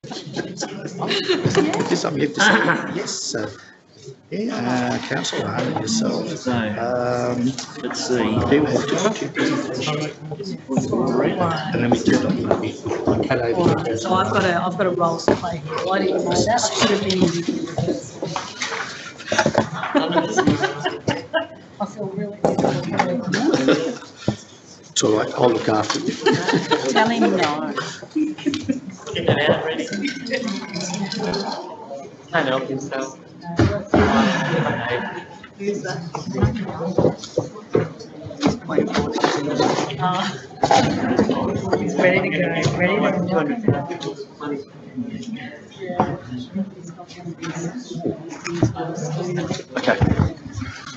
Yes, I'm here to say yes. Yeah, Councillor and yourself. Let's see. Do have two presentations, and then we do head over to So I've got a role to play here. Why didn't you know that? I should have been in rehearsal. I feel really good. It's all right, I'll look after you. Tell him no. Get that out ready. Can't help himself. Who's that? He's ready to go. Ready to Okay.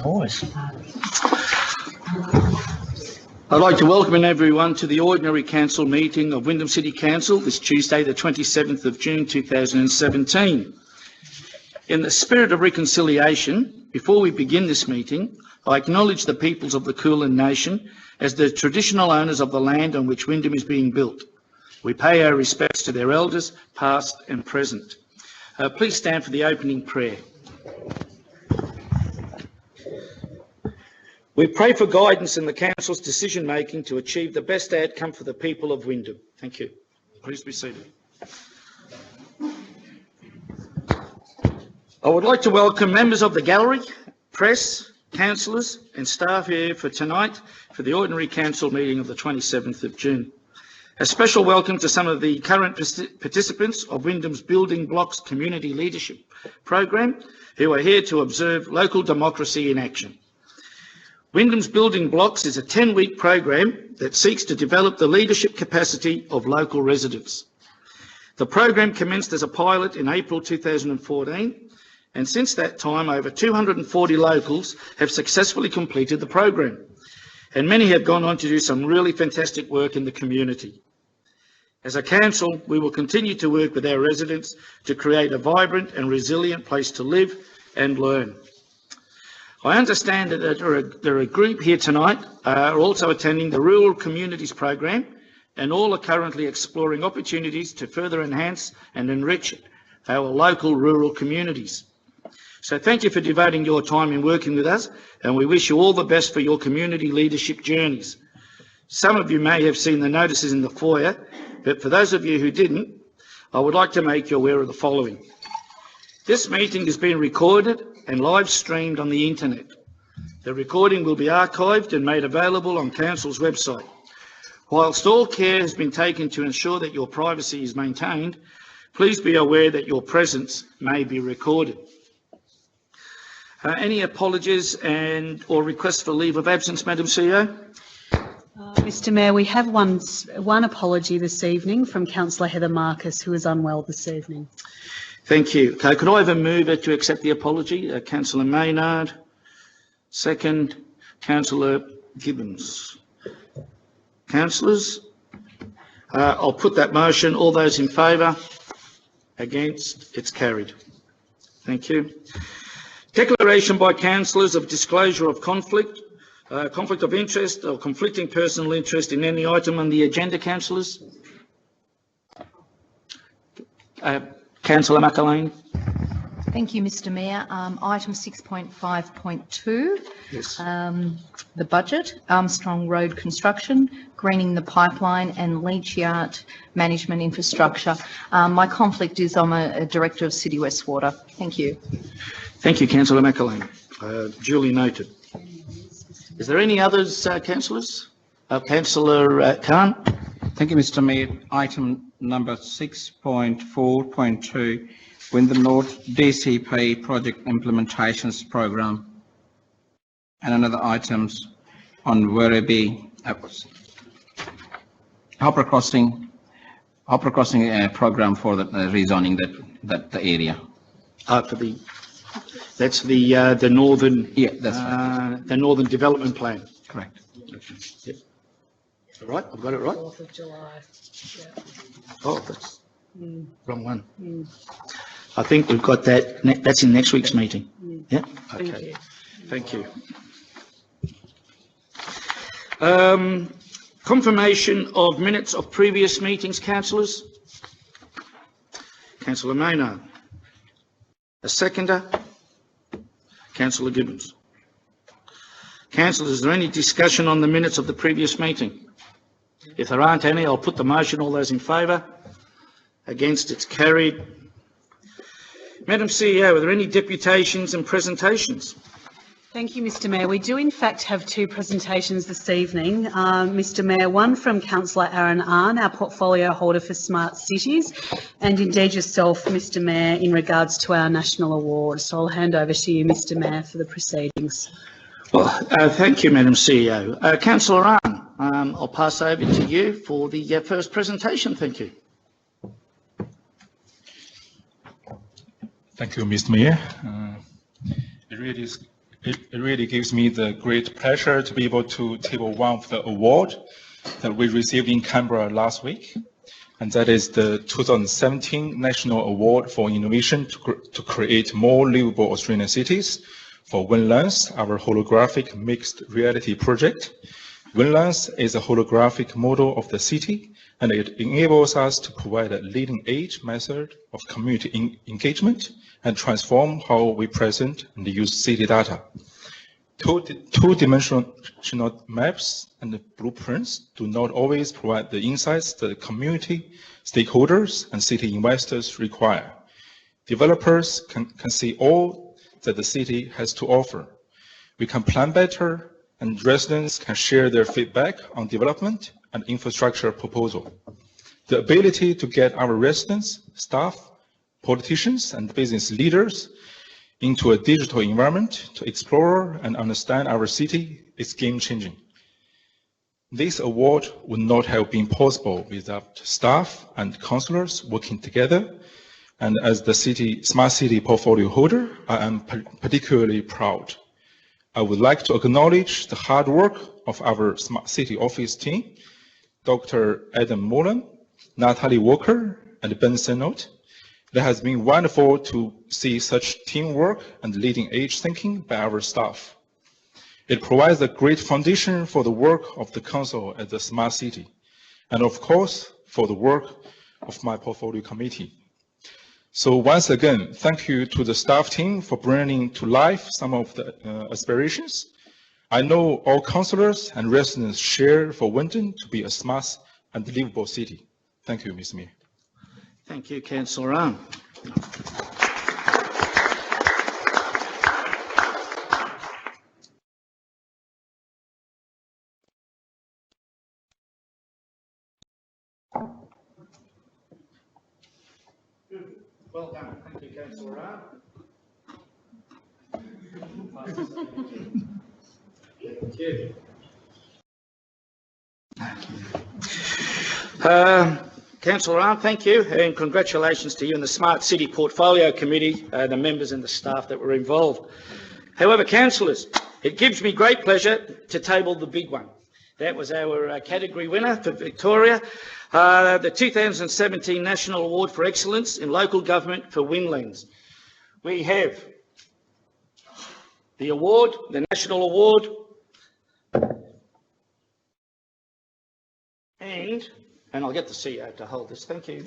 Nice. I'd like to welcome everyone to the ordinary council meeting of Wyndham City Council this Tuesday, the 27th of June 2017. In the spirit of reconciliation, before we begin this meeting, I acknowledge the peoples of the Kulin Nation as the traditional owners of the land on which Wyndham is being built. We pay our respects to their elders, past and present. Please stand for the opening prayer. We pray for guidance in the Council's decision-making to achieve the best outcome for the people of Wyndham. Thank you. Please be seated. I would like to welcome members of the gallery, press, councillors and staff here for tonight for the ordinary council meeting of the 27th of June. A special welcome to some of the current participants of Wyndham's Building Blocks Community Leadership Program who are here to observe local democracy in action. Wyndham's Building Blocks is a 10-week program that seeks to develop the leadership capacity of local residents. The program commenced as a pilot in April 2014, and since that time over 240 locals have successfully completed the program, and many have gone on to do some really fantastic work in the community. As a council, we will continue to work with our residents to create a vibrant and resilient place to live and learn. I understand that there are a group here tonight are also attending the Rural Communities Program, and all are currently exploring opportunities to further enhance and enrich our local rural communities. So thank you for devoting your time in working with us, and we wish you all the best for your community leadership journeys. Some of you may have seen the notices in the foyer, but for those of you who didn't, I would like to make you aware of the following. This meeting is being recorded and live streamed on the internet. The recording will be archived and made available on Council's website. Whilst all care has been taken to ensure that your privacy is maintained, please be aware that your presence may be recorded. Any apologies or requests for leave of absence, Madam CEO? Mr Mayor, we have one apology this evening from Councillor Heather Marcus, who is unwell this evening. Thank you. Okay, could I have a mover to accept the apology? Councillor Maynard. Second, Councillor Gibbons. Councillors, I'll put that motion. All those in favour? Against? It's carried. Thank you. Declaration by councillors of disclosure of conflict of interest or conflicting personal interest in any item on the agenda, councillors. Councillor McAlane. Thank you, Mr Mayor. Item 6.5.2, Yes. The budget, Armstrong Road construction, greening the pipeline and Leachyard management infrastructure. My conflict is I'm a director of City West Water. Thank you. Thank you, Councillor McAlane. Duly noted. Is there any others, councillors? Councillor Khan. Thank you, Mr Mayor. Item number 6.4.2, Wyndham North DCP Project Implementations Program. And another items on Werribee Hopper Crossing program for the rezoning that area. That's the northern. Yeah, that's right. The northern development plan. Correct. Okay. Yep. All right, I've got it right. 4th of July. Yeah. Oh, that's wrong one. I think we've got that. That's in next week's meeting. Yeah. Okay. Thank you. Confirmation of minutes of previous meetings, councillors. Councillor Maynard. A seconder? Councillor Gibbons. Councillors, is there any discussion on the minutes of the previous meeting? If there aren't any, I'll put the motion. All those in favour? Against? It's carried. Madam CEO, are there any deputations and presentations? Thank you, Mr Mayor. We do in fact have two presentations this evening. Mr Mayor, one from Councillor Aaron Arn, our portfolio holder for Smart Cities, and indeed yourself, Mr Mayor, in regards to our national award. So I'll hand over to you, Mr Mayor, for the proceedings. Well, thank you, Madam CEO. Councillor Arn, I'll pass over to you for the first presentation. Thank you. Thank you, Mr. Mayor. It really gives me the great pleasure to be able to table one of the awards that we received in Canberra last week, and that is the 2017 National Award for Innovation to create more livable Australian cities for Windlands, our holographic mixed reality project. Windlands is a holographic model of the city, and it enables us to provide a leading-edge method of community engagement and transform how we present and use city data. Two-dimensional maps and blueprints do not always provide the insights that the community, stakeholders, and city investors require. Developers can see all that the city has to offer. We can plan better, and residents can share their feedback on development and infrastructure proposal. The ability to get our residents, staff, politicians, and business leaders into a digital environment to explore and understand our city is game-changing. This award would not have been possible without staff and councillors working together, and as the Smart City portfolio holder, I am particularly proud. I would like to acknowledge the hard work of our Smart City office team, Dr. Adam Mullen, Natalie Walker, and Ben Senot. It has been wonderful to see such teamwork and leading-edge thinking by our staff. It provides a great foundation for the work of the Council at the Smart City, and of course, for the work of my portfolio committee. So once again, thank you to the staff team for bringing to life some of the aspirations. I know all councillors and residents share for Winton to be a smart and livable city. Thank you, Mr. Mayor. Thank you, Councillor Arn. Well done. Thank you, Councillor Arn. Thank you. Councillor Arn, thank you, and congratulations to you and the Smart City Portfolio Committee, the members and the staff that were involved. However, councillors, it gives me great pleasure to table the big one. That was our category winner for Victoria, the 2017 National Award for Excellence in Local Government for Windlands. We have the award, the National Award, and I'll get the CEO to hold this. Thank you,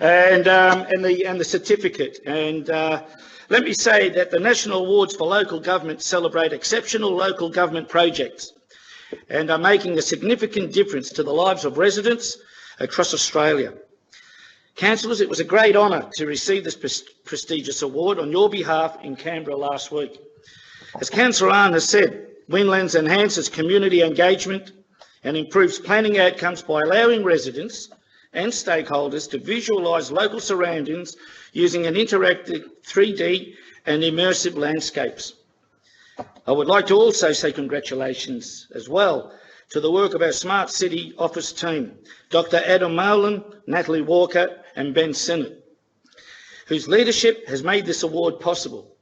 and the certificate. And let me say that the National Awards for Local Government celebrate exceptional local government projects and are making a significant difference to the lives of residents across Australia. Councillors, it was a great honour to receive this prestigious award on your behalf in Canberra last week. As Councillor Arn has said, Windlands enhances community engagement and improves planning outcomes by allowing residents and stakeholders to visualise local surroundings using an interactive 3D and immersive landscapes. I would like to also say congratulations as well to the work of our Smart City office team, Dr. Adam Mullen, Natalie Walker and Ben Sinnott, whose leadership has made this award possible.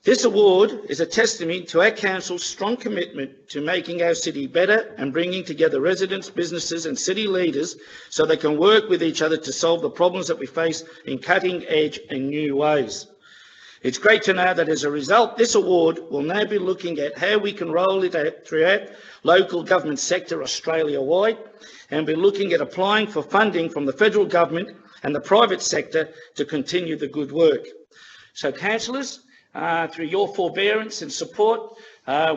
This award is a testament to our council's strong commitment to making our city better and bringing together residents, businesses and city leaders so they can work with each other to solve the problems that we face in cutting edge and new ways. It's great to know that as a result, this award will now be looking at how we can roll it out throughout local government sector Australia-wide, and be looking at applying for funding from the federal government and the private sector to continue the good work. So, councillors, through your forbearance and support,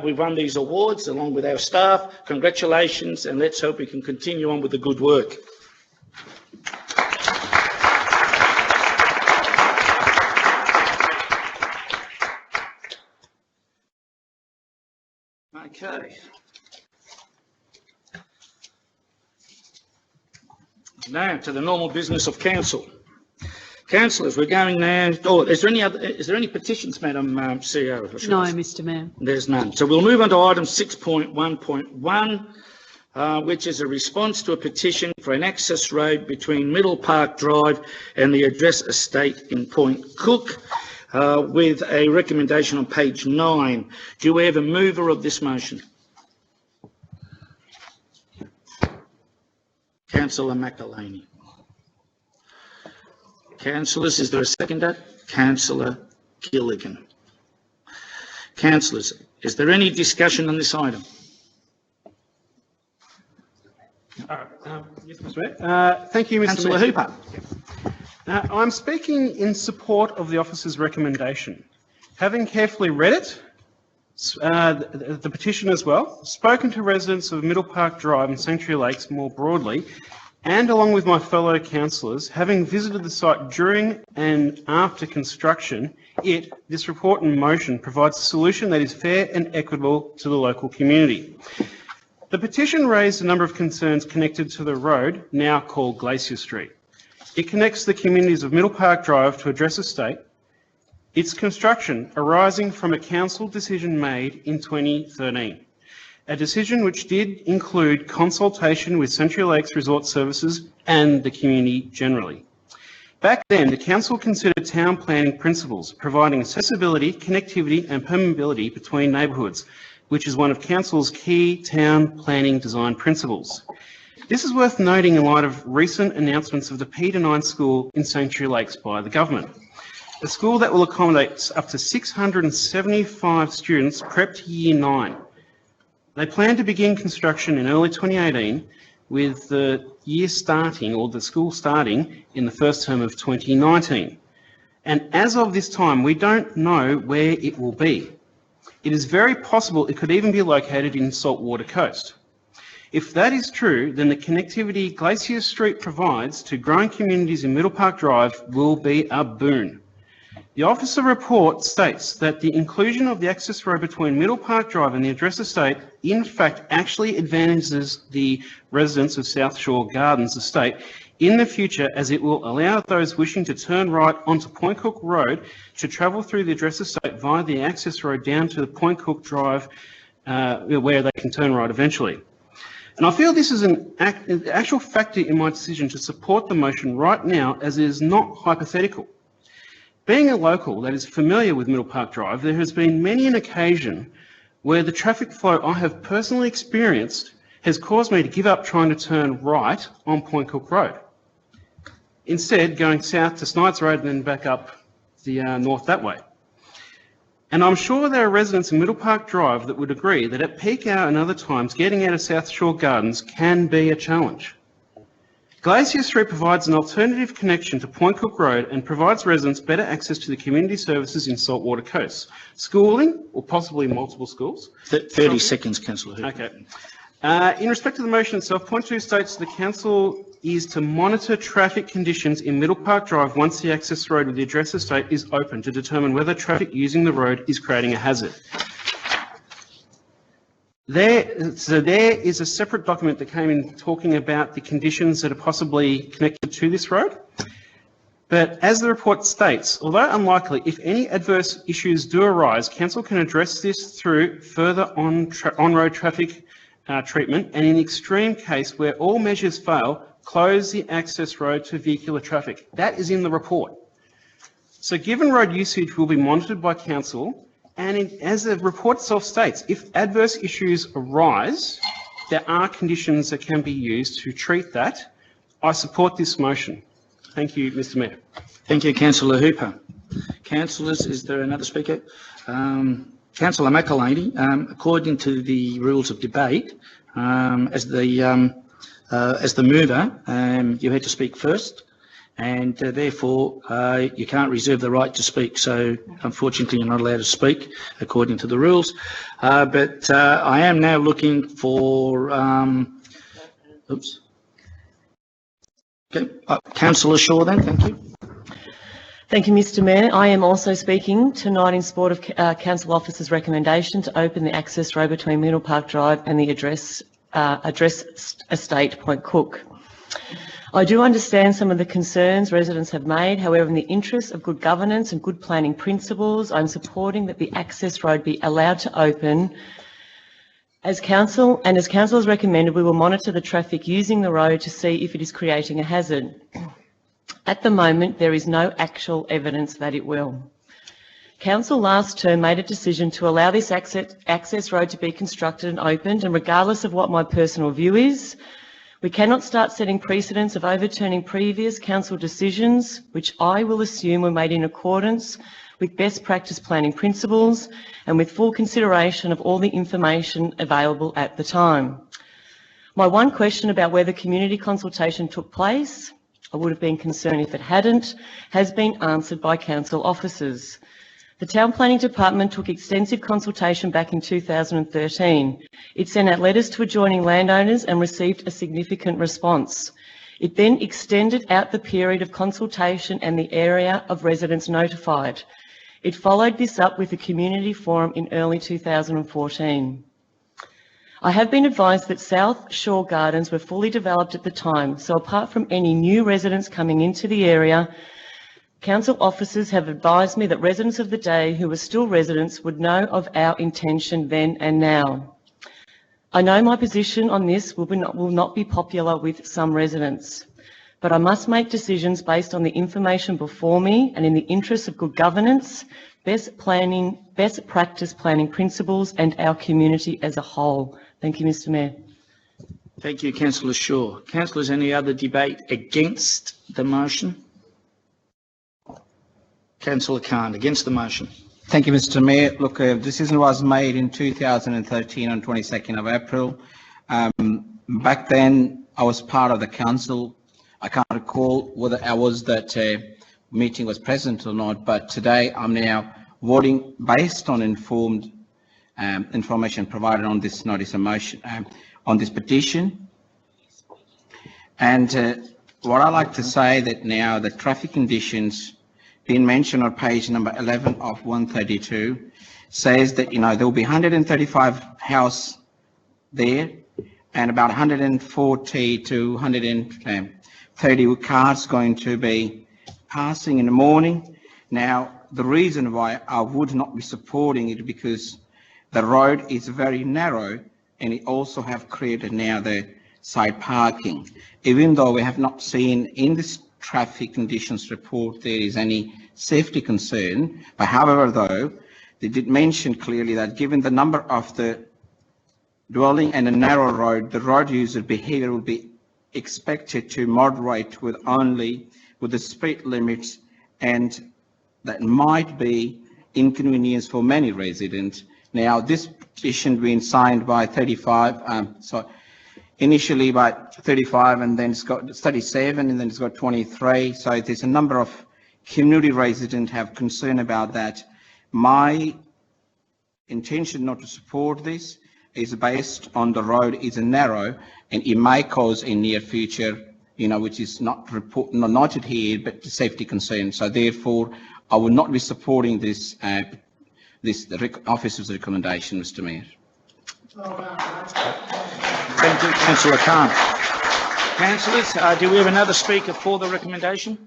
we've won these awards along with our staff. Congratulations, and let's hope we can continue on with the good work. Okay. Now to the normal business of council. Councillors, we're going now. Oh, is there any petitions, Madam CEO? No, Mr Mayor. There's none. So we'll move on to item 6.1.1, which is a response to a petition for an access road between Middle Park Drive and the address estate in Point Cook, with a recommendation on page 9. Do we have a mover of this motion? Councillor McElhaney. Councillors, is there a seconder? Councillor Gilligan. Councillors, is there any discussion on this item? Yes, Mr Mayor. Thank you, Mr Councillor Mayor. Hooper. I'm speaking in support of the officer's recommendation. Having carefully read it, the petition as well, spoken to residents of Middle Park Drive and Sanctuary Lakes more broadly, and along with my fellow councillors, having visited the site during and after construction, this report and motion provides a solution that is fair and equitable to the local community. The petition raised a number of concerns connected to the road, now called Glacier Street. It connects the communities of Middle Park Drive to Address Estate. Its construction arising from a council decision made in 2013. A decision which did include consultation with Sanctuary Lakes Resort Services and the community generally. Back then, the council considered town planning principles, providing accessibility, connectivity and permeability between neighbourhoods, which is one of council's key town planning design principles. This is worth noting in light of recent announcements of the Peter 9 school in Sanctuary Lakes by the government. A school that will accommodate up to 675 students prepped to Year 9. They plan to begin construction in early 2018, with the year starting, or the school starting, in the first term of 2019. And as of this time, we don't know where it will be. It is very possible it could even be located in Saltwater Coast. If that is true, then the connectivity Glacier Street provides to growing communities in Middle Park Drive will be a boon. The officer report states that the inclusion of the access road between Middle Park Drive and the address estate in fact actually advantages the residents of South Shore Gardens Estate in the future, as it will allow those wishing to turn right onto Point Cook Road to travel through the address estate via the access road down to the Point Cook Drive, where they can turn right eventually. And I feel this is an actual factor in my decision to support the motion right now, as it is not hypothetical. Being a local that is familiar with Middle Park Drive, there has been many an occasion where the traffic flow I have personally experienced has caused me to give up trying to turn right on Point Cook Road. Instead, going south to Snides Road and then back up the north that way. And I'm sure there are residents in Middle Park Drive that would agree that at peak hour and other times, getting out of South Shore Gardens can be a challenge. Glacier Street provides an alternative connection to Point Cook Road and provides residents better access to the community services in Saltwater Coast. Schooling, or possibly multiple schools. 30 seconds, Councillor Hooper. Okay. In respect to the motion itself, point 2 states the council is to monitor traffic conditions in Middle Park Drive once the access road with the address estate is open to determine whether traffic using the road is creating a hazard. There is a separate document that came in talking about the conditions that are possibly connected to this road. But as the report states, although unlikely, if any adverse issues do arise, council can address this through further on-road traffic treatment, and in the extreme case where all measures fail, close the access road to vehicular traffic. That is in the report. So given road usage will be monitored by council, and as the report itself states, if adverse issues arise, there are conditions that can be used to treat that. I support this motion. Thank you, Mr Mayor. Thank you, Councillor Hooper. Councillors, is there another speaker? Councillor McElhaney, according to the rules of debate, as the mover, you had to speak first, and therefore you can't reserve the right to speak. So unfortunately, you're not allowed to speak according to the rules. But I am now looking for. Oops. Okay, Councillor Shaw, then. Thank you. Thank you, Mr Mayor. I am also speaking tonight in support of Council Officer's recommendation to open the access road between Middle Park Drive and the address estate, Point Cook. I do understand some of the concerns residents have made. However, in the interest of good governance and good planning principles, I'm supporting that the access road be allowed to open. As Council has recommended, we will monitor the traffic using the road to see if it is creating a hazard. At the moment, there is no actual evidence that it will. Council last term made a decision to allow this access road to be constructed and opened, and regardless of what my personal view is, we cannot start setting precedents of overturning previous council decisions, which I will assume were made in accordance with best practice planning principles and with full consideration of all the information available at the time. My one question about whether community consultation took place, I would have been concerned if it hadn't, has been answered by council officers. The Town Planning Department took extensive consultation back in 2013. It sent out letters to adjoining landowners and received a significant response. It then extended out the period of consultation and the area of residents notified. It followed this up with a community forum in early 2014. I have been advised that South Shore Gardens were fully developed at the time, so apart from any new residents coming into the area, council officers have advised me that residents of the day who are still residents would know of our intention then and now. I know my position on this will not be popular with some residents, but I must make decisions based on the information before me and in the interests of good governance, best practice planning principles and our community as a whole. Thank you, Mr Mayor. Thank you, Councillor Shaw. Councillors, any other debate against the motion? Councillor Khan, against the motion. Thank you, Mr Mayor. Look, the decision was made in 2013 on 22nd of April. Back then, I was part of the council. I can't recall whether I was that meeting was present or not, but today I'm now voting based on informed information provided on this notice of motion, on this petition. And what I like to say that now the traffic conditions being mentioned on page number 11 of 132 says that, there will be 135 houses there and about 140 to 130 cars going to be passing in the morning. Now, the reason why I would not be supporting it because the road is very narrow and it also have created now the side parking. Even though we have not seen in this traffic conditions report there is any safety concern, but however though, they did mention clearly that given the number of the dwelling and a narrow road, the road user behavior will be expected to moderate with the speed limits, and that might be inconvenience for many residents. Now, this petition being signed by 35, initially by 35, and then it's got 37, and then it's got 23. So there's a number of community residents have concern about that. My intention not to support this is based on the road is narrow, and it may cause in near future, which is not noted here, but safety concern. So therefore, I will not be supporting this officer's recommendation, Mr Mayor. Thank you, Councillor Khan. Councillors, do we have another speaker for the recommendation?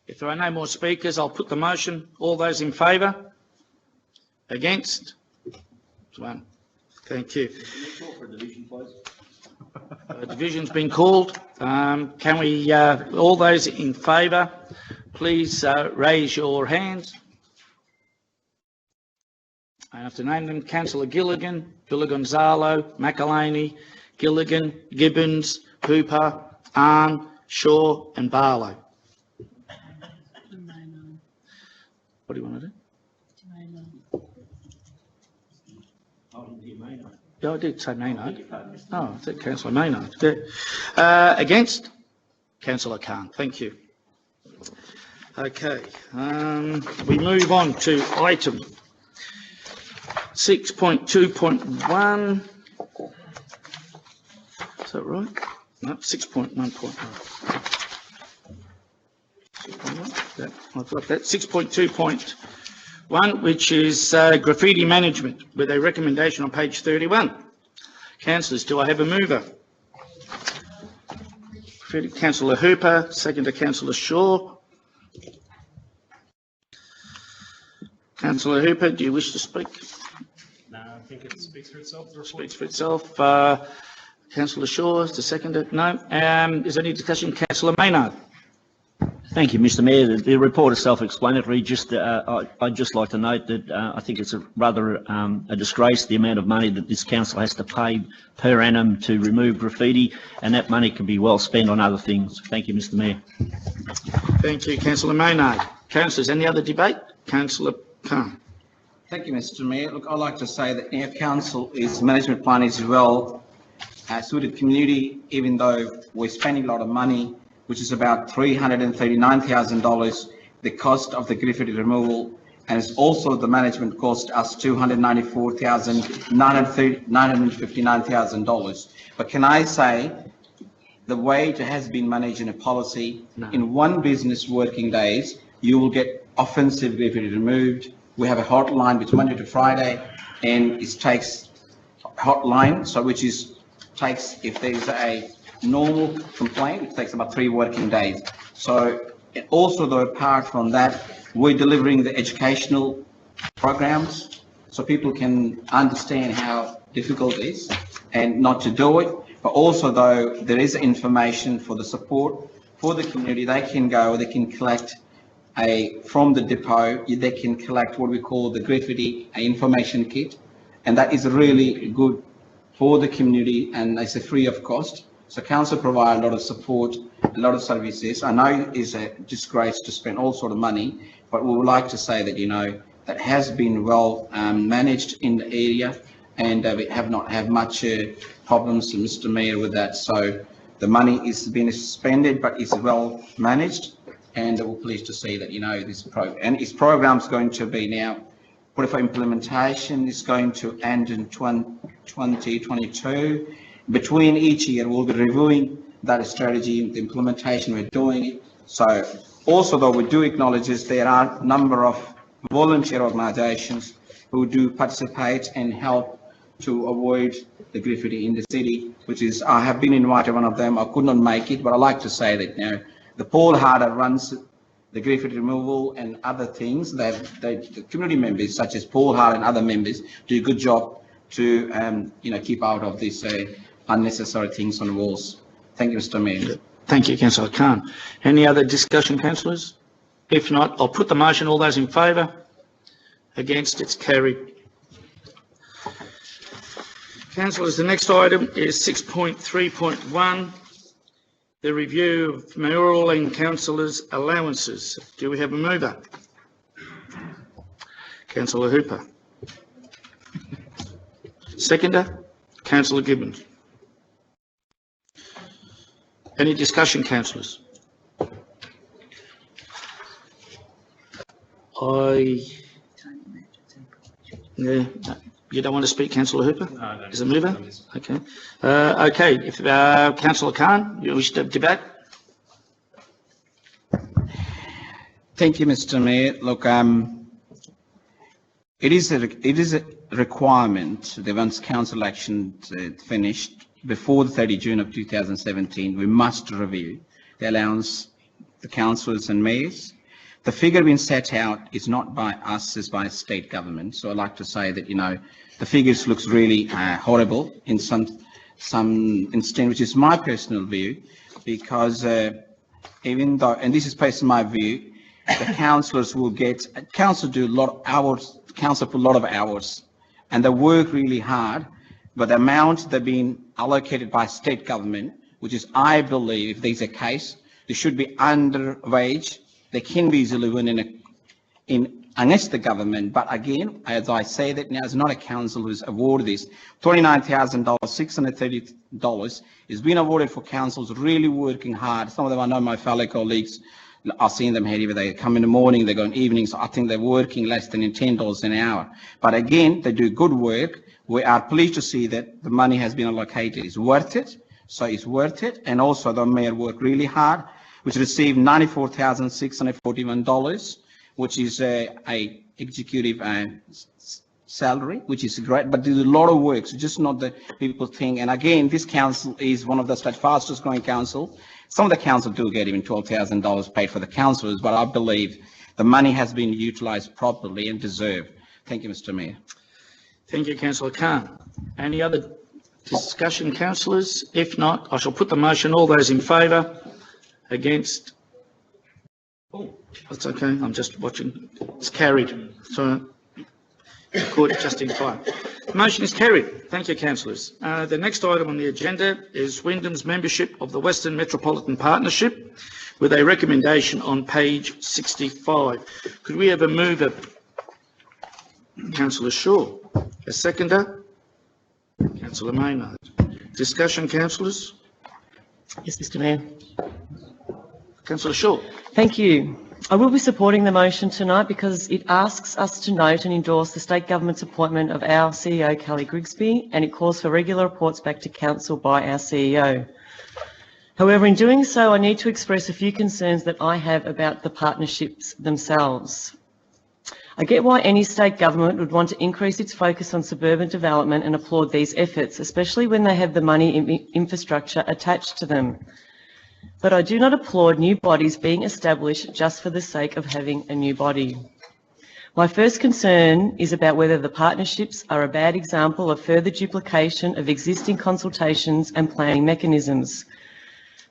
If there are no more speakers, I'll put the motion. All those in favour? Against? One. Thank you. Division's been called. Can we, all those in favour, please raise your hands. I have to name them: Councillor Gilligan, Gonzalo, McElhaney, Gilligan, Gibbons, Hooper, Arn, Shaw and Barlow. What do you want to do? Yeah, I did say Maynard. Oh, I said Councillor Maynard. Yeah. Against? Councillor Khan. Thank you. Okay. We move on to item 6.2.1. Is that right? No, 6.1.1. Yeah, I've got that. 6.2.1, which is graffiti management, with a recommendation on page 31. Councillors, do I have a mover? Councillor Hooper, second to Councillor Shaw. Councillor Hooper, do you wish to speak? No, I think it speaks for itself. Speaks for itself. Councillor Shaw is the second. No. Is there any discussion? Councillor Maynard. Thank you, Mr. Mayor. The report is self-explanatory. I'd just like to note that I think it's rather a disgrace, the amount of money that this council has to pay per annum to remove graffiti, and that money can be well spent on other things. Thank you, Mr. Mayor. Thank you, Councillor Maynard. Councillors, any other debate? Councillor Khan. Thank you, Mr. Mayor. Look, I'd like to say that our council management plan is well suited community, even though we're spending a lot of money, which is about $339,000, the cost of the graffiti removal, and it's also the management cost us $959,000. But can I say, the way it has been managed in a policy, in one business working days, you will get offensive graffiti removed. We have a hotline between Monday to Friday, and it takes hotline, so which is takes, if there's a normal complaint, it takes about 3 working days. So also, though, apart from that, we're delivering the educational programs so people can understand how difficult it is and not to do it. But also, though, there is information for the support for the community. They can go, they can collect from the depot, they can collect what we call the graffiti information kit, and that is really good for the community, and it's free of cost. So council provide a lot of support, a lot of services. I know it is a disgrace to spend all sort of money, but we would like to say that, you know, that has been well managed in the area, and we have not had much problems, Mr. Mayor, with that. So the money is being expended, but it's well managed, and we're pleased to see that, you know, this program is going to be now put for implementation. Is going to end in 2022. Between each year, we'll be reviewing that strategy, the implementation, we're doing it. So also, though, we do acknowledge this, there are a number of volunteer organizations who do participate and help to avoid the graffiti in the city, which is, I have been invited one of them. I could not make it, but I like to say that, you know, the Paul Harder runs the graffiti removal and other things. The community members, such as Paul Harder and other members, do a good job to, you know, keep out of these unnecessary things on the walls. Thank you, Mr. Mayor. Thank you, Councillor Khan. Any other discussion, councillors? If not, I'll put the motion. All those in favour? Against? It's carried. Councillors, the next item is 6.3.1, the review of mayoral and councillors' allowances. Do we have a mover? Councillor Hooper. Seconder? Councillor Gibbons. Any discussion, councillors? Yeah, you don't want to speak, Councillor Hooper? No, is it mover? Okay. Okay. If Councillor Khan, you wish to debate? Thank you, Mr. Mayor. Look, it is a requirement that once council election finished before the 30 June of 2017, we must review the allowance, the councillors and mayors. The figure being set out is not by us, it's by state government. So I'd like to say that, you know, the figures looks really horrible in some instance, which is my personal view, because even though, and this is based on my view, the councillors will get, council do a lot of hours, council put a lot of hours, and they work really hard, but the amount they're being allocated by state government, which is, I believe, if there's a case, they should be under wage. They can be easily win in against the government. But again, as I say that now, it's not a council who's awarded this. $29,000, $630 is being awarded for councils really working hard. Some of them, I know my fellow colleagues, I've seen them here, they come in the morning, they go in evenings. So I think they're working less than $10 an hour. But again, they do good work. We are pleased to see that the money has been allocated. It's worth it. So it's worth it. And also the mayor worked really hard, which received $94,641, which is a executive salary, which is great, but there's a lot of work, so just not the people think. And again, this council is one of the fastest growing council. Some of the council do get even $12,000 paid for the councillors, but I believe the money has been utilised properly and deserved. Thank you, Mr. Mayor. Thank you, Councillor Khan. Any other discussion, councillors? If not, I shall put the motion. All those in favour? Against? Oh, that's okay. I'm just watching. It's carried. So, caught it just in time. The motion is carried. Thank you, councillors. The next item on the agenda is Wyndham's membership of the Western Metropolitan Partnership, with a recommendation on page 65. Could we have a mover? Councillor Shaw. A seconder? Councillor Maynard. Discussion, councillors? Yes, Mr. Mayor. Councillor Shaw. Thank you. I will be supporting the motion tonight because it asks us to note and endorse the state government's appointment of our CEO, Kelly Grigsby, and it calls for regular reports back to council by our CEO. However, in doing so, I need to express a few concerns that I have about the partnerships themselves. I get why any state government would want to increase its focus on suburban development and applaud these efforts, especially when they have the money and infrastructure attached to them. But I do not applaud new bodies being established just for the sake of having a new body. My first concern is about whether the partnerships are a bad example of further duplication of existing consultations and planning mechanisms.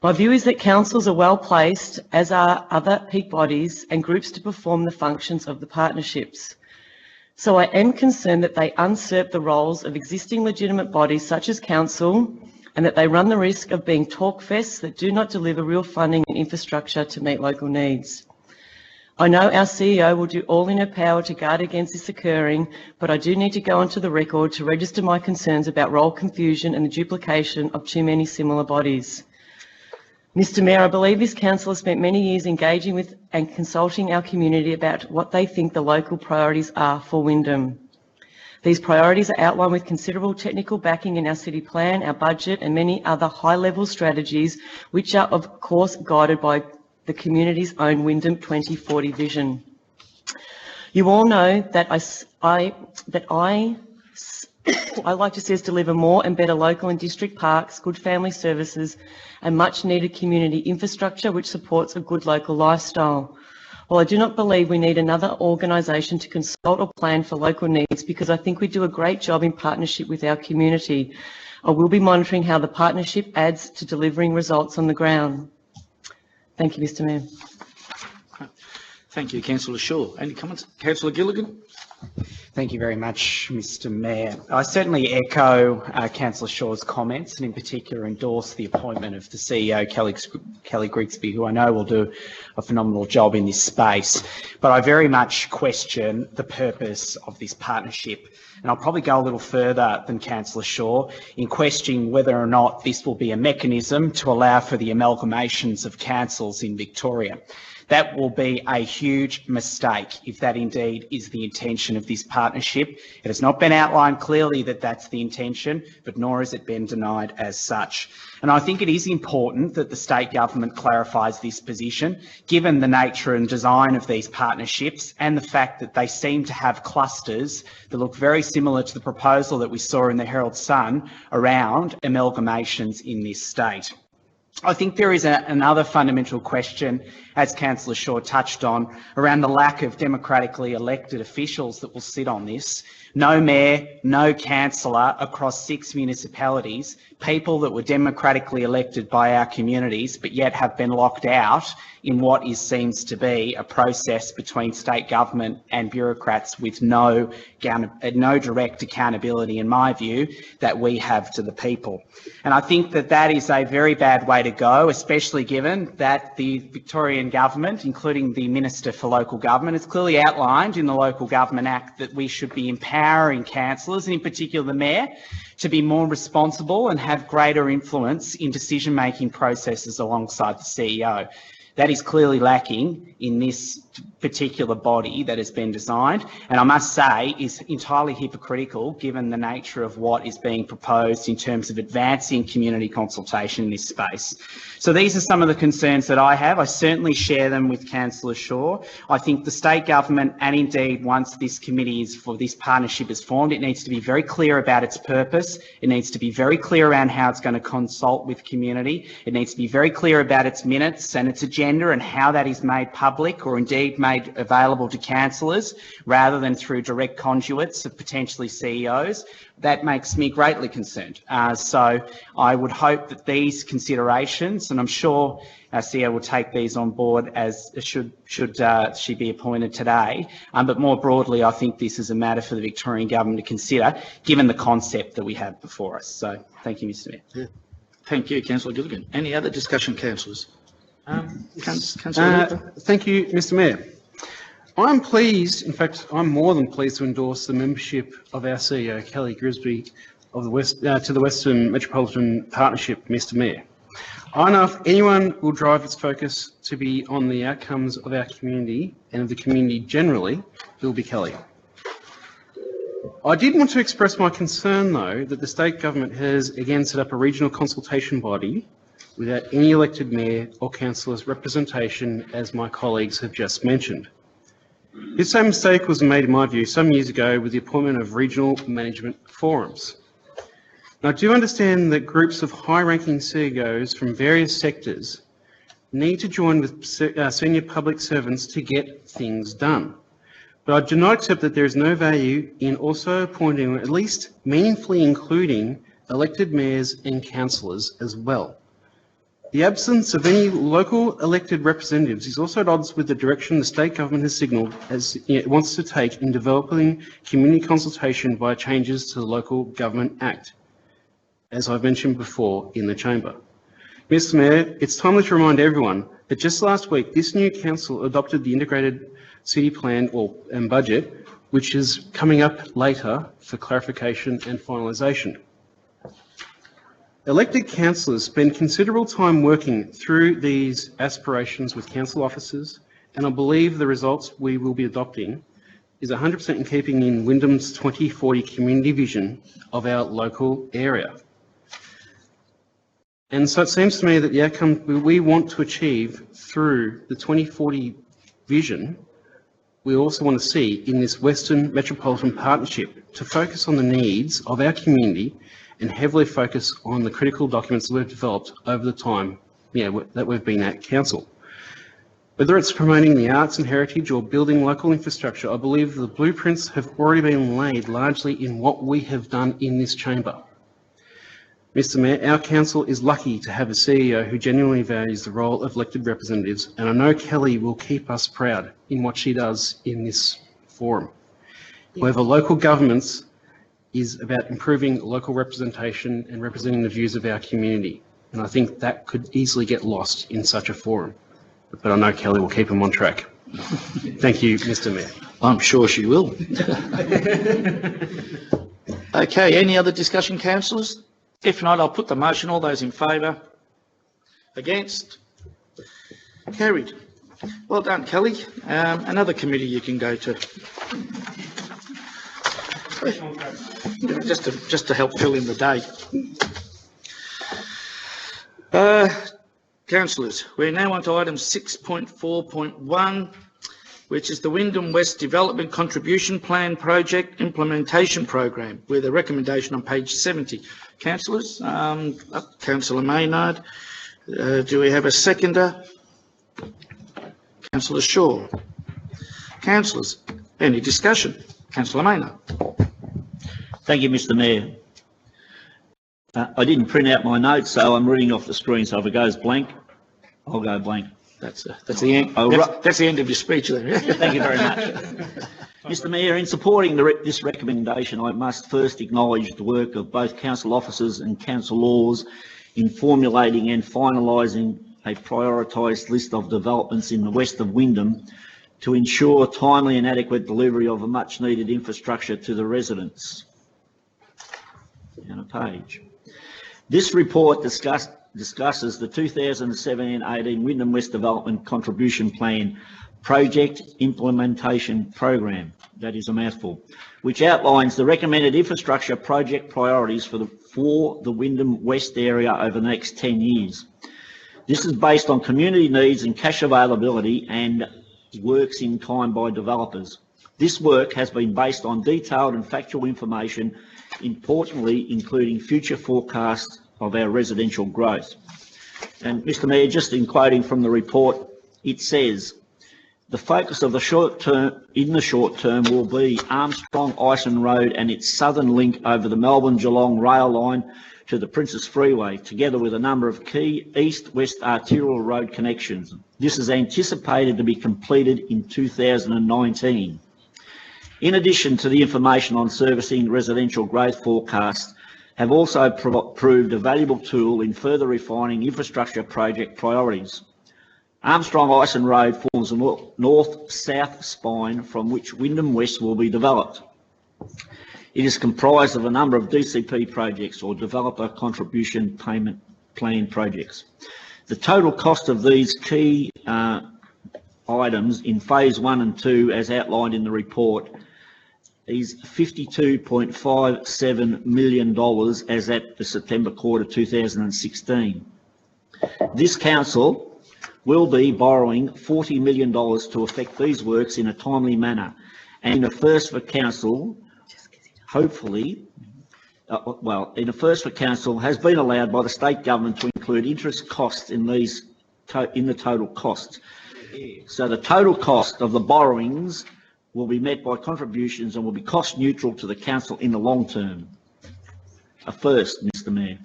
My view is that councils are well placed, as are other peak bodies and groups, to perform the functions of the partnerships. So I am concerned that they usurp the roles of existing legitimate bodies such as council, and that they run the risk of being talk fests that do not deliver real funding and infrastructure to meet local needs. I know our CEO will do all in her power to guard against this occurring, but I do need to go onto the record to register my concerns about role confusion and the duplication of too many similar bodies. Mr. Mayor, I believe this council has spent many years engaging with and consulting our community about what they think the local priorities are for Wyndham. These priorities are outlined with considerable technical backing in our city plan, our budget, and many other high-level strategies, which are, of course, guided by the community's own Wyndham 2040 vision. You all know that I like to see us deliver more and better local and district parks, good family services, and much-needed community infrastructure which supports a good local lifestyle. While I do not believe we need another organisation to consult or plan for local needs, because I think we do a great job in partnership with our community, I will be monitoring how the partnership adds to delivering results on the ground. Thank you, Mr. Mayor. Thank you, Councillor Shaw. Any comments? Councillor Gilligan? Thank you very much, Mr. Mayor. I certainly echo Councillor Shaw's comments, and in particular endorse the appointment of the CEO, Kelly Grigsby, who I know will do a phenomenal job in this space. But I very much question the purpose of this partnership. And I'll probably go a little further than Councillor Shaw in questioning whether or not this will be a mechanism to allow for the amalgamations of councils in Victoria. That will be a huge mistake if that indeed is the intention of this partnership. It has not been outlined clearly that that's the intention, but nor has it been denied as such. And I think it is important that the state government clarifies this position, given the nature and design of these partnerships and the fact that they seem to have clusters that look very similar to the proposal that we saw in the Herald Sun around amalgamations in this state. I think there is another fundamental question, as Councillor Shaw touched on, around the lack of democratically elected officials that will sit on this. No mayor, no councillor across 6 municipalities, people that were democratically elected by our communities, but yet have been locked out in what seems to be a process between state government and bureaucrats with no direct accountability, in my view, that we have to the people. And I think that that is a very bad way to go, especially given that the Victorian Victorian Government, including the Minister for Local Government, has clearly outlined in the Local Government Act that we should be empowering councillors, and in particular the Mayor, to be more responsible and have greater influence in decision-making processes alongside the CEO. That is clearly lacking in this particular body that has been designed, and I must say is entirely hypocritical given the nature of what is being proposed in terms of advancing community consultation in this space. So these are some of the concerns that I have. I certainly share them with Councillor Shaw. I think the state government, and indeed once this committee this partnership is formed, it needs to be very clear about its purpose. It needs to be very clear around how it's going to consult with community. It needs to be very clear about its minutes and its agenda and how that is made public or indeed made available to councillors rather than through direct conduits of potentially CEOs. That makes me greatly concerned. So I would hope that these considerations, and I'm sure our CEO will take these on board as should she be appointed today, but more broadly I think this is a matter for the Victorian Government to consider given the concept that we have before us. So thank you, Mr Mayor. Yeah. Thank you, Councillor Gilligan. Any other discussion, councillors? Councillor Thank you, Mr Mayor. I'm pleased, in fact, I'm more than pleased to endorse the membership of our CEO, Kelly Grisby, of the to the Western Metropolitan Partnership, Mr Mayor. I know if anyone will drive its focus to be on the outcomes of our community and of the community generally, it will be Kelly. I did want to express my concern, though, that the state government has again set up a regional consultation body without any elected mayor or councillors' representation, as my colleagues have just mentioned. This same mistake was made, in my view, some years ago with the appointment of regional management forums. Now, I do understand that groups of high-ranking CEOs from various sectors need to join with senior public servants to get things done. But I do not accept that there is no value in also appointing, or at least meaningfully including, elected mayors and councillors as well. The absence of any local elected representatives is also at odds with the direction the state government has signalled as it wants to take in developing community consultation via changes to the Local Government Act, as I've mentioned before in the chamber. Mr Mayor, it's timely to remind everyone that just last week this new council adopted the integrated city plan and budget, which is coming up later for clarification and finalisation. Elected councillors spend considerable time working through these aspirations with council officers, and I believe the results we will be adopting is 100% in keeping in Wyndham's 2040 community vision of our local area. And so it seems to me that the outcome we want to achieve through the 2040 vision, we also want to see in this Western Metropolitan Partnership to focus on the needs of our community and heavily focus on the critical documents that we've developed over the time that we've been at council. Whether it's promoting the arts and heritage or building local infrastructure, I believe the blueprints have already been laid largely in what we have done in this chamber. Mr Mayor, our council is lucky to have a CEO who genuinely values the role of elected representatives, and I know Kelly will keep us proud in what she does in this forum. However, local governments is about improving local representation and representing the views of our community. And I think that could easily get lost in such a forum. But I know Kelly will keep them on track. Thank you, Mr Mayor. I'm sure she will. Okay, any other discussion, councillors? If not, I'll put the motion. All those in favour? Against? Carried. Well done, Kelly. Another committee you can go to. Just to help fill in the day. Councillors, we're now on to item 6.4.1, which is the Wyndham West Development Contribution Plan Project Implementation Program, with a recommendation on page 70. Councillors, Councillor Maynard, do we have a seconder? Councillor Shaw. Councillors, any discussion? Councillor Maynard. Thank you, Mr Mayor. I didn't print out my notes, so I'm reading off the screen, so if it goes blank, I'll go blank. That's the end. That's the end of your speech there. Thank you very much. Mr Mayor, in supporting this recommendation, I must first acknowledge the work of both council officers and councillors in formulating and finalising a prioritised list of developments in the west of Wyndham to ensure timely and adequate delivery of a much-needed infrastructure to the residents. Down a page. This report discusses the 2017-18 Wyndham West Development Contribution Plan Project Implementation Program, that is a mouthful, which outlines the recommended infrastructure project priorities for the Wyndham West area over the next 10 years. This is based on community needs and cash availability and works in kind by developers. This work has been based on detailed and factual information, importantly including future forecasts of our residential growth. And Mr Mayor, just in quoting from the report, it says, the focus of the short term will be Armstrong Ison Road and its southern link over the Melbourne-Geelong rail line to the Princess Freeway, together with a number of key east-west arterial road connections. This is anticipated to be completed in 2019. In addition to the information on servicing residential growth forecasts, have also proved a valuable tool in further refining infrastructure project priorities. Armstrong Ison Road forms a north-south spine from which Wyndham West will be developed. It is comprised of a number of DCP projects, or Developer Contribution Payment Plan projects. The total cost of these key items in Phase 1 and 2, as outlined in the report, is $52.57 million as at the September quarter 2016. This council will be borrowing $40 million to effect these works in a timely manner, and in a first for council, hopefully, in a first for council has been allowed by the state government to include interest costs in these in the total costs. So the total cost of the borrowings will be met by contributions and will be cost neutral to the council in the long term. A first, Mr Mayor.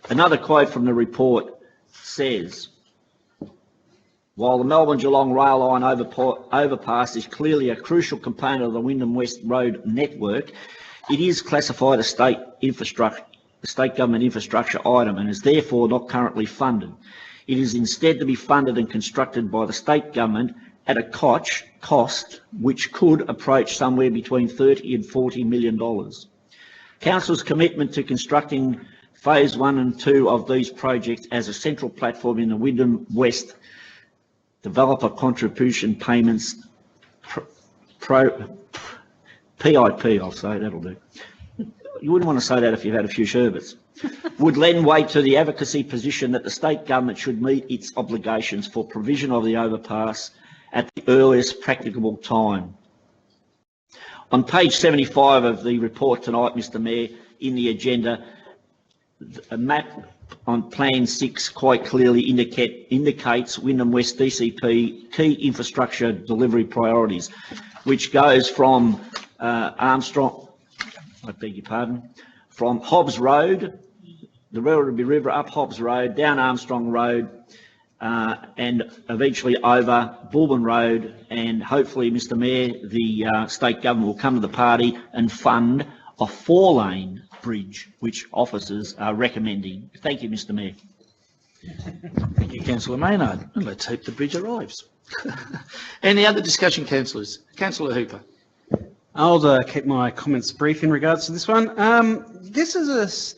Another quote from the report says, while the Melbourne-Geelong rail line overpass is clearly a crucial component of the Wyndham West Road network, it is classified as state government infrastructure item and is therefore not currently funded. It is instead to be funded and constructed by the state government at a cost which could approach somewhere between $30 and $40 million. Council's commitment to constructing Phase 1 and 2 of these projects as a central platform in the Wyndham West Developer Contribution Payments PIP, I'll say, that'll do. You wouldn't want to say that if you've had a few sherbets. Would lend weight to the advocacy position that the state government should meet its obligations for provision of the overpass at the earliest practicable time. On page 75 of the report tonight, Mr Mayor, in the agenda, a map on Plan 6 quite clearly indicates Wyndham West DCP key infrastructure delivery priorities, which goes from Armstrong, I beg your pardon, from Hobbs Road, the Werribee River up Hobbs Road, down Armstrong Road, and eventually over Bulburn Road, and hopefully, Mr Mayor, the state government will come to the party and fund a 4-lane bridge, which officers are recommending. Thank you, Mr Mayor. Thank you, Councillor Maynard. And let's hope the bridge arrives. Any other discussion, councillors? Councillor Hooper. I'll keep my comments brief in regards to this one. This is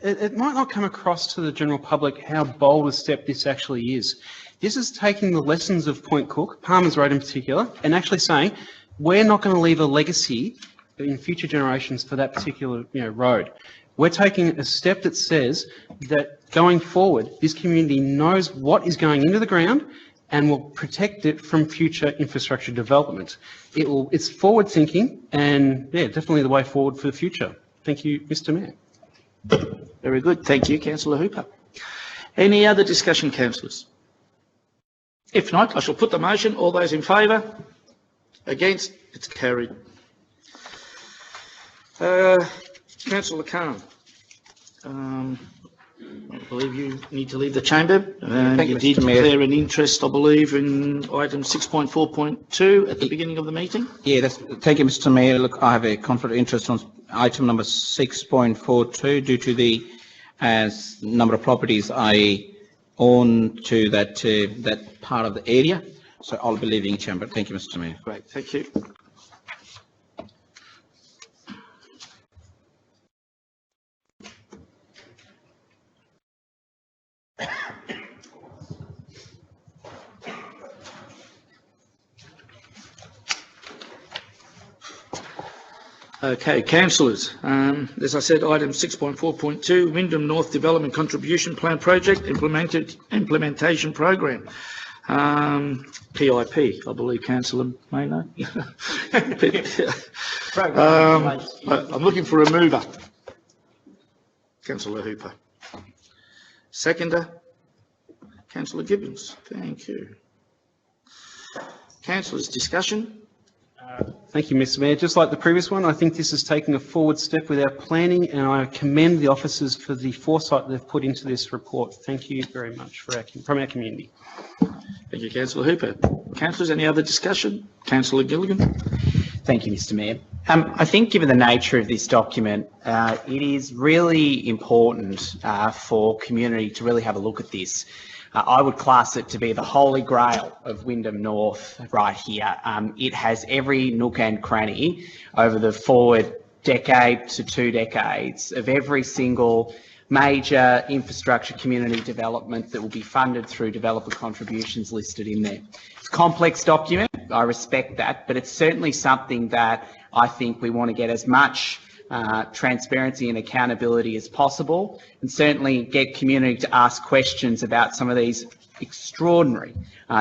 it might not come across to the general public how bold a step this actually is. This is taking the lessons of Point Cook, Palmer's Road in particular, and actually saying, we're not going to leave a legacy in future generations for that particular road. We're taking a step that says that going forward, this community knows what is going into the ground and will protect it from future infrastructure development. It's forward thinking and definitely the way forward for the future. Thank you, Mr Mayor. Very good. Thank you, Councillor Hooper. Any other discussion, councillors? If not, I shall put the motion. All those in favour? Against? It's carried. Councillor Khan, I believe you need to leave the chamber. Thank you, you did Mr. Mayor. declare an interest, I believe, in item 6.4.2 at the beginning of the meeting. Yeah, thank you, Mr. Mayor. Look, I have a conflict of interest on item number 6.42 due to the number of properties I on to that part of the area. So I'll be leaving chamber. Thank you, Mr. Mayor. Great, thank you. Okay, councillors, as I said, item 6.4.2, Wyndham North Development Contribution Plan Project Implementation Program. PIP, I believe Councillor may know. I'm looking for a mover. Councillor Hooper. Seconder, Councillor Gibbons. Thank you. Councillors, discussion? Thank you, Mr. Mayor. Just like the previous one, I think this is taking a forward step with our planning, and I commend the officers for the foresight they've put into this report. Thank you very much from our community. Thank you, Councillor Hooper. Councillors, any other discussion? Councillor Gilligan. Thank you, Mr. Mayor. I think given the nature of this document, it is really important for community to really have a look at this. I would class it to be the holy grail of Wyndham North right here. It has every nook and cranny over the forward decade to 2 decades of every single major infrastructure community development that will be funded through developer contributions listed in there. It's a complex document, I respect that, but it's certainly something that I think we want to get as much transparency and accountability as possible, and certainly get community to ask questions about some of these extraordinary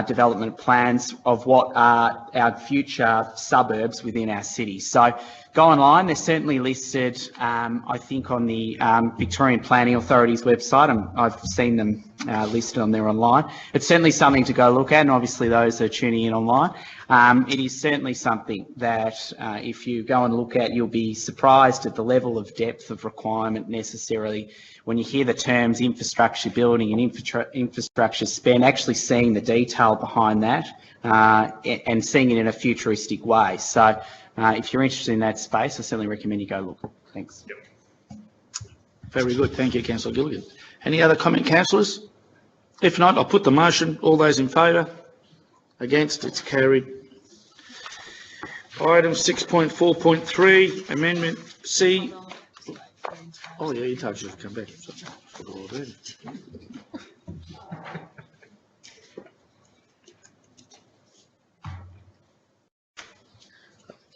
development plans of what are our future suburbs within our city. So go online, they're certainly listed, I think, on the Victorian Planning Authority's website. I've seen them listed on there online. It's certainly something to go look at, and obviously those that are tuning in online. It is certainly something that if you go and look at, you'll be surprised at the level of depth of requirement necessarily when you hear the terms infrastructure building and infrastructure spend, actually seeing the detail behind that and seeing it in a futuristic way. So if you're interested in that space, I certainly recommend you go look. Thanks. Very good. Thank you, Councillor Gilligan. Any other comment, councillors? If not, I'll put the motion. All those in favour? Against? It's carried. Item 6.4.3, Amendment C. Oh, yeah, you touched it. Come back. Forgot all about it.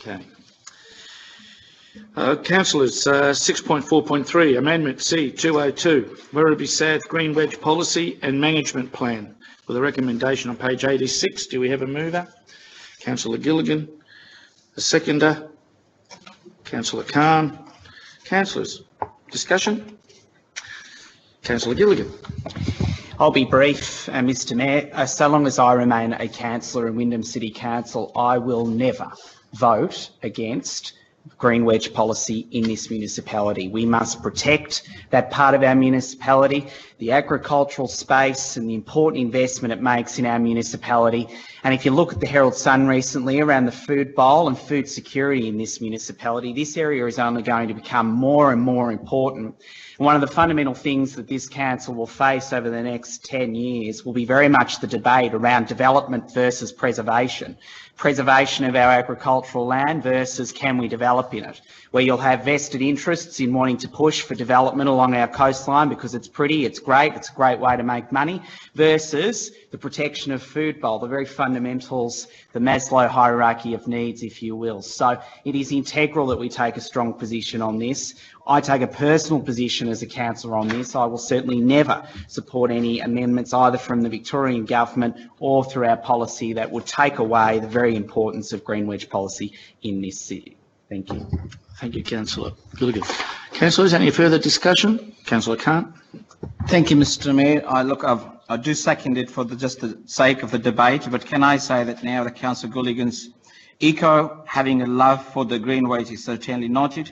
Okay. Councillors, 6.4.3, Amendment C 202, Werribee South Green Wedge Policy and Management Plan, with a recommendation on page 86. Do we have a mover? Councillor Gilligan. A seconder? Councillor Khan. Councillors, discussion? Councillor Gilligan. I'll be brief, Mr. Mayor. So long as I remain a councillor in Wyndham City Council, I will never vote against green wedge policy in this municipality. We must protect that part of our municipality, the agricultural space and the important investment it makes in our municipality. And if you look at the Herald Sun recently around the food bowl and food security in this municipality, this area is only going to become more and more important. And one of the fundamental things that this council will face over the next 10 years will be very much the debate around development versus preservation. Preservation of our agricultural land versus can we develop in it, where you'll have vested interests in wanting to push for development along our coastline because it's pretty, it's a great way to make money, versus the protection of food bowl, the very fundamentals, the Maslow hierarchy of needs, if you will. So it is integral that we take a strong position on this. I take a personal position as a councillor on this. I will certainly never support any amendments either from the Victorian government or through our policy that would take away the very importance of green wedge policy in this city. Thank you. Thank you, Councillor Gilligan. Councillors, any further discussion? Councillor Khan. Thank you, Mr. Mayor. I do second it for just the sake of the debate, but can I say that now the Councillor Gilligan's having a love for the green wedge is certainly noted,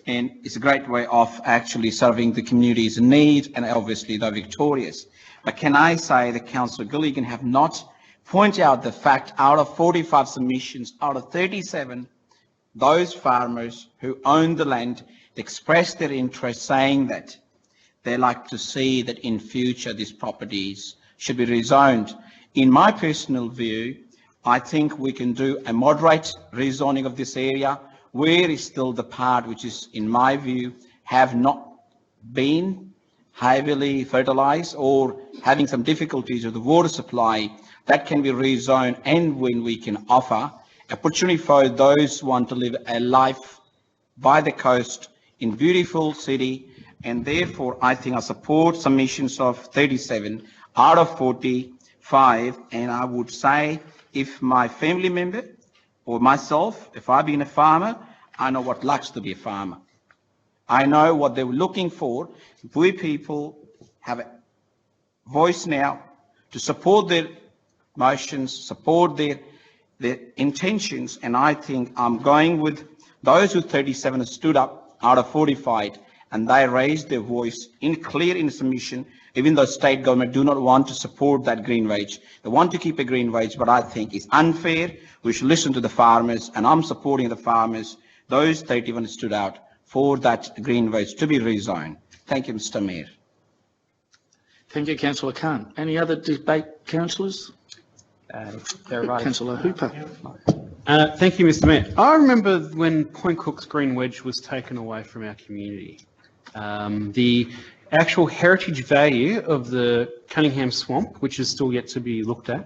and it's a great way of actually serving the communities in need and obviously the victorious. But can I say that Councillor Gilligan have not pointed out the fact out of 45 submissions, out of 37, those farmers who own the land expressed their interest saying that they like to see that in future these properties should be rezoned. In my personal view, I think we can do a moderate rezoning of this area, where is still the part which is, in my view, have not been heavily fertilized or having some difficulties with the water supply, that can be rezoned, and when we can offer opportunity for those who want to live a life by the coast in beautiful city. And therefore, I think I support submissions of 37 out of 45. And I would say, if my family member or myself, if I've been a farmer, I know what likes to be a farmer. I know what they were looking for. We people have a voice now to support their motions, support their intentions, and I think I'm going with those who 37 have stood up out of 45, and they raised their voice in clear in submission, even though state government do not want to support that green wage. They want to keep a green wage, but I think it's unfair. We should listen to the farmers, and I'm supporting the farmers. Those 31 stood out for that green wage to be rezoned. Thank you, Mr. Mayor. Thank you, Councillor Khan. Any other debate, councillors? Councillor Hooper. Thank you, Mr. Mayor. I remember when Point Cook's green wedge was taken away from our community. The actual heritage value of the Cunningham Swamp, which is still yet to be looked at,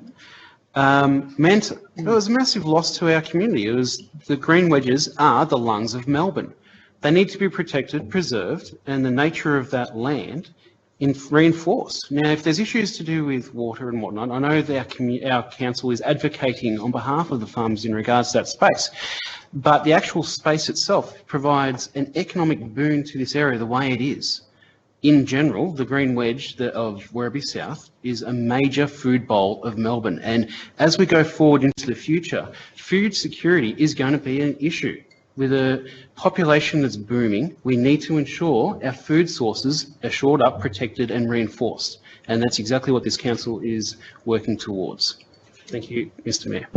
meant it was a massive loss to our community. It was, the green wedges are the lungs of Melbourne. They need to be protected, preserved, and the nature of that land reinforced. Now, if there's issues to do with water and whatnot, I know that our council is advocating on behalf of the farmers in regards to that space, but the actual space itself provides an economic boon to this area the way it is. In general, the green wedge of Werribee South is a major food bowl of Melbourne, and as we go forward into the future, food security is going to be an issue. With a population that's booming, we need to ensure our food sources are shored up, protected and reinforced. And that's exactly what this council is working towards. Thank you, Mr. Mayor.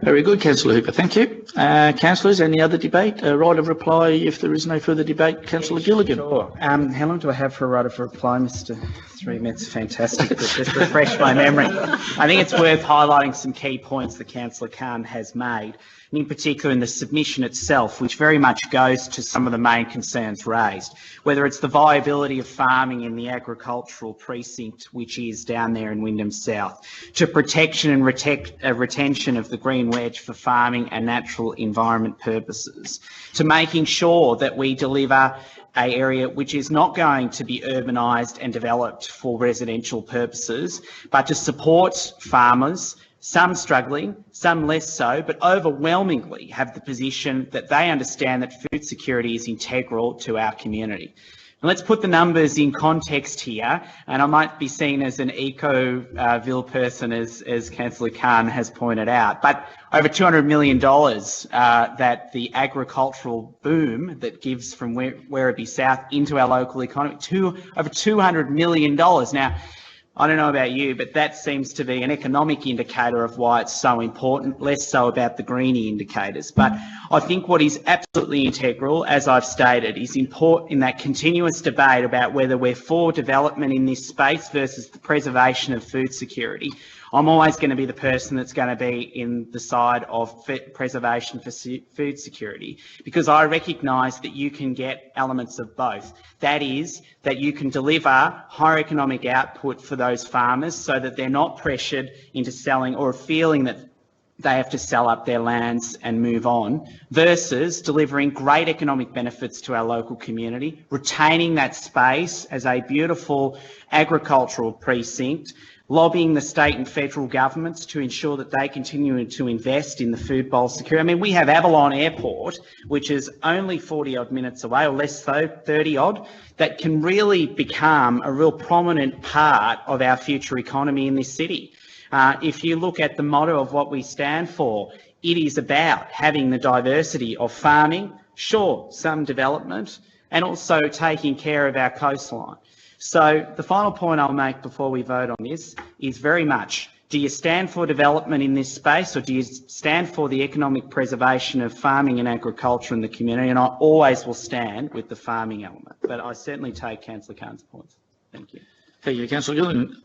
Very good, Councillor Hooper. Thank you. Councillors, any other debate? Right of reply if there is no further debate. Councillor Gilligan. Sure. How long do I have for a right of reply, Mr. 3 minutes? Fantastic. But just refresh my memory. I think it's worth highlighting some key points that Councillor Khan has made, and in particular in the submission itself, which very much goes to some of the main concerns raised, whether it's the viability of farming in the agricultural precinct, which is down there in Wyndham South, to protection and retention of the green wedge for farming and natural environment purposes, to making sure that we deliver an area which is not going to be urbanised and developed for residential purposes, but to support farmers, some struggling, some less so, but overwhelmingly have the position that they understand that food security is integral to our community. And let's put the numbers in context here, and I might be seen as an eco-ville person, as Councillor Khan has pointed out, but over $200 million that the agricultural boom that gives from Werribee South into our local economy, over $200 million. Now, I don't know about you, but that seems to be an economic indicator of why it's so important, less so about the greenie indicators. But I think what is absolutely integral, as I've stated, is important in that continuous debate about whether we're for development in this space versus the preservation of food security. I'm always going to be the person that's going to be in the side of preservation for food security, because I recognise that you can get elements of both. That is, that you can deliver higher economic output for those farmers so that they're not pressured into selling or feeling that they have to sell up their lands and move on, versus delivering great economic benefits to our local community, retaining that space as a beautiful agricultural precinct, lobbying the state and federal governments to ensure that they continue to invest in the food bowl security. I mean, we have Avalon Airport, which is only 40-odd minutes away, or less so, 30-odd, that can really become a real prominent part of our future economy in this city. If you look at the motto of what we stand for, it is about having the diversity of farming, sure, some development, and also taking care of our coastline. So the final point I'll make before we vote on this is very much Do you stand for development in this space, or do you stand for the economic preservation of farming and agriculture in the community? And I always will stand with the farming element, but I certainly take Councillor Kahn's points. Thank you. Thank you, Councillor Gilligan.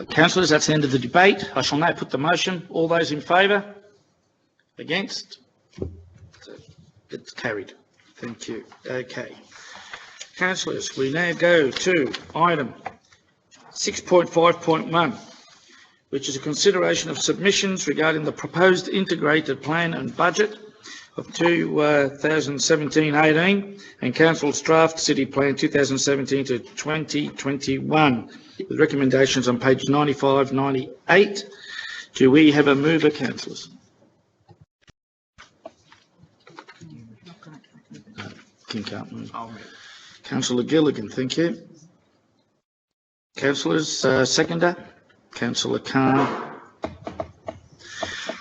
Councillors, that's the end of the debate. I shall now put the motion. All those in favour? Against? It's carried. Thank you. Okay. Councillors, we now go to item 6.5.1, which is a consideration of submissions regarding the proposed integrated plan and budget of 2017-18 and Council's draft City Plan 2017 to 2021, with recommendations on page 95-98. Do we have a mover, councillors? King can't move. Councillor Gilligan, thank you. Councillors, seconder? Councillor Kahn.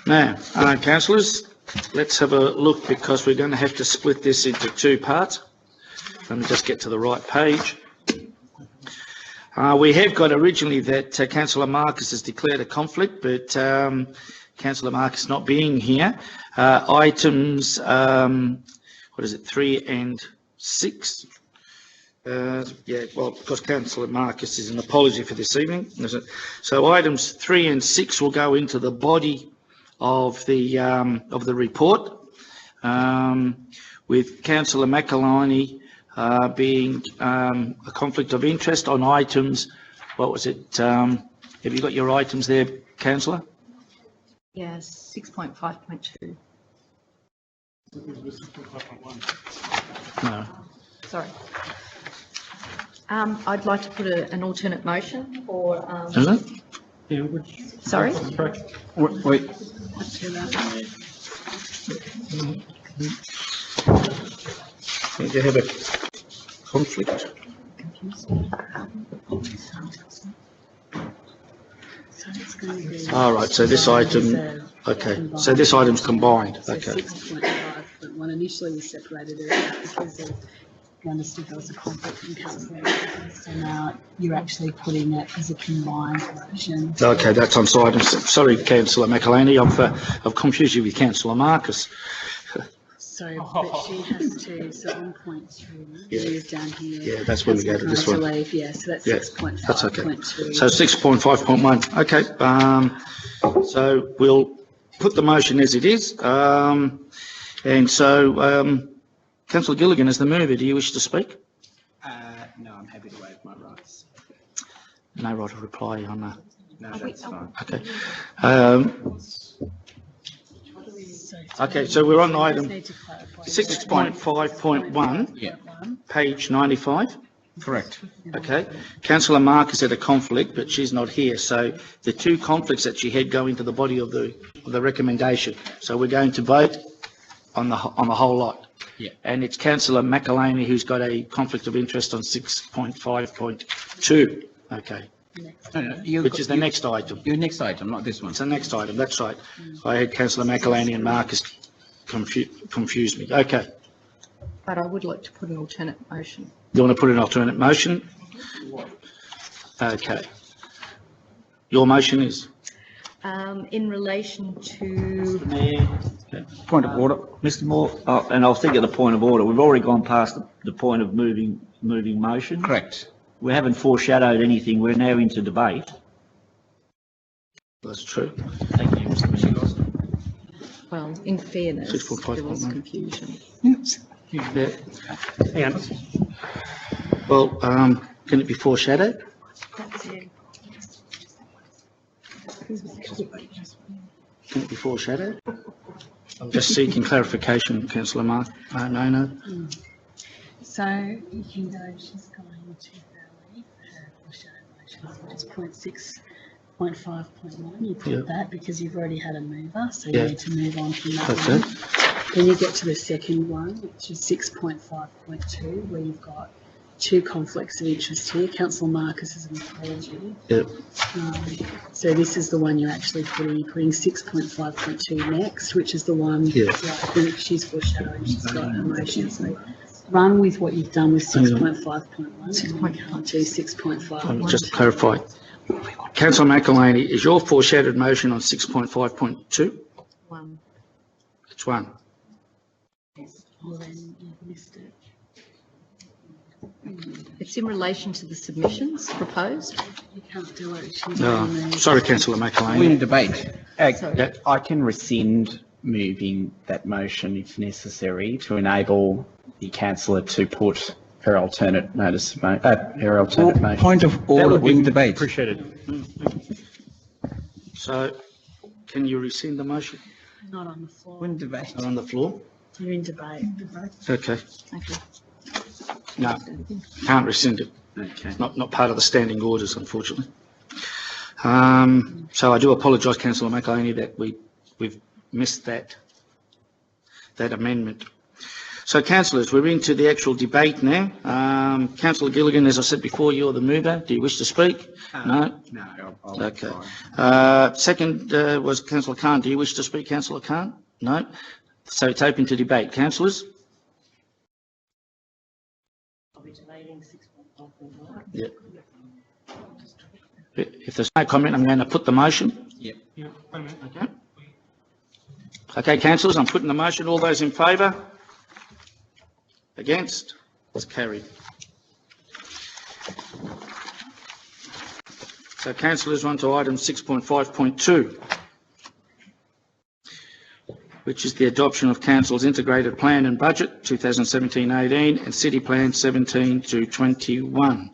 Now, councillors, let's have a look, because we're going to have to split this into two parts. Let me just get to the right page. We have got originally that Councillor Marcus has declared a conflict, but Councillor Marcus not being here, items, 3 and 6. Yeah, well, because Councillor Marcus is an apology for this evening. So items 3 and 6 will go into the body of the report, with Councillor McElhinney being a conflict of interest on items. What was it? Have you got your items there, Councillor? Yes, 6.5.2. No. Sorry. I'd like to put an alternate motion for. Is it? Sorry. Wait. Think you have a conflict? All right, so this item, okay, so this item's combined, So okay. 6.5.1 initially we separated it out because we understood there was a conflict from councillor. So now you're actually putting it as a combined motion. Okay, that's on side. Sorry, Councillor McElhinney, I've confused you with Councillor Marcus. So, but she has to, so on point 2, move down here. Yeah, that's where we go to this one. Yeah, so that's Yeah, 6.5.2. that's okay. So 6.5.1, okay. So we'll put the motion as it is. And so, Councillor Gilligan, as the mover, do you wish to speak? No, I'm happy to waive my rights. No right of reply on that. No, that's fine. Okay. Okay, so we're on item 6.5.1, Yeah, page 95. correct. Okay. Councillor Marcus had a conflict, but she's not here. So the two conflicts that she had go into the body of the recommendation. So we're going to vote on the whole lot. Yeah. And it's Councillor McElhinney who's got a conflict of interest on 6.5.2. Okay. Which is the next item. Your next item, not this one. It's the next item, that's right. I had Councillor McElhinney and Marcus confuse me. Okay. But I would like to put an alternate motion. You want to put an alternate motion? Okay. Your motion is? In relation to. Point of order. Mr. Moore, and I'll think of the point of order. We've already gone past the point of moving motion. Correct. We haven't foreshadowed anything. We're now into debate. That's true. Thank you, Mr. Mayor. Well, in fairness, 6.5.1. there was confusion. Yeah. Hang on. Well, can it be foreshadowed? Can it be foreshadowed? I'm just seeking clarification, Councillor Mark. No. So you can go, she's going to Valley, her foreshadow motion, which is 0.6.5.1. You put that because you've already had a mover, so you need to move on from that Okay. one. Then you get to the second one, which is 6.5.2, where you've got two conflicts of interest here. Councillor Marcus is an apology. Yep. So this is the one you're actually putting. You're putting 6.5.2 next, which is the one Yeah. that I think she's foreshadowing. She's got her motion. So run with what you've done with 6.5.1. 6.5 to 6.5. Just to clarify, Councillor McElhaney, is your foreshadowed motion on 6.5.2? One. It's one. It's in relation to the submissions proposed. You can't do it. She's No, on the- sorry, Councillor We're McElhaney. in debate. Yeah. I can rescind moving that motion if necessary to enable the councillor to put her alternate notice, her alternate motion. Point of order, we're in debate. Appreciated. So, can you rescind the motion? Not on the floor. We're in debate. Not on the floor? You're in debate. Okay. Okay. No, can't rescind it. Okay. Not part of the standing orders, unfortunately. So I do apologise, Councillor McElhaney, that we've missed that amendment. So, councillors, we're into the actual debate now. Councillor Gilligan, as I said before, you're the mover. Do you wish to speak? No? No. Okay. Second was Councillor Khan. Do you wish to speak, Councillor Khan? No? So it's open to debate. Councillors? Yeah. If there's no comment, I'm going to put the motion. Yep. Okay. Okay, councillors, I'm putting the motion. All those in favour? Against? It's carried. So, councillors, on to item 6.5.2, which is the adoption of Council's Integrated Plan and Budget 2017-18 and City Plan 17 to 21.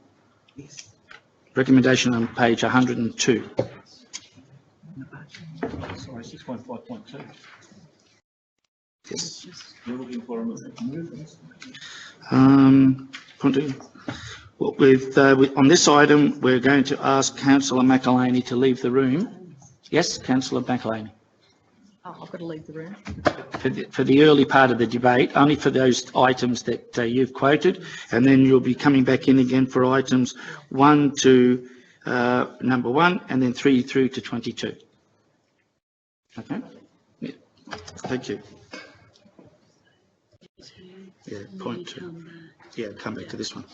Recommendation on page 102. Sorry, 6.5.2. Yes. You're looking for a move. On this item, we're going to ask Councillor McElhaney to leave the room. Yes, Councillor McElhaney. Oh, I've got to leave the room. For the early part of the debate, only for those items that you've quoted, and then you'll be coming back in again for items 1 to number 1, and then 3 through to 22. Okay? Yeah. Thank you. Yeah, point 2. Yeah, come back to this one.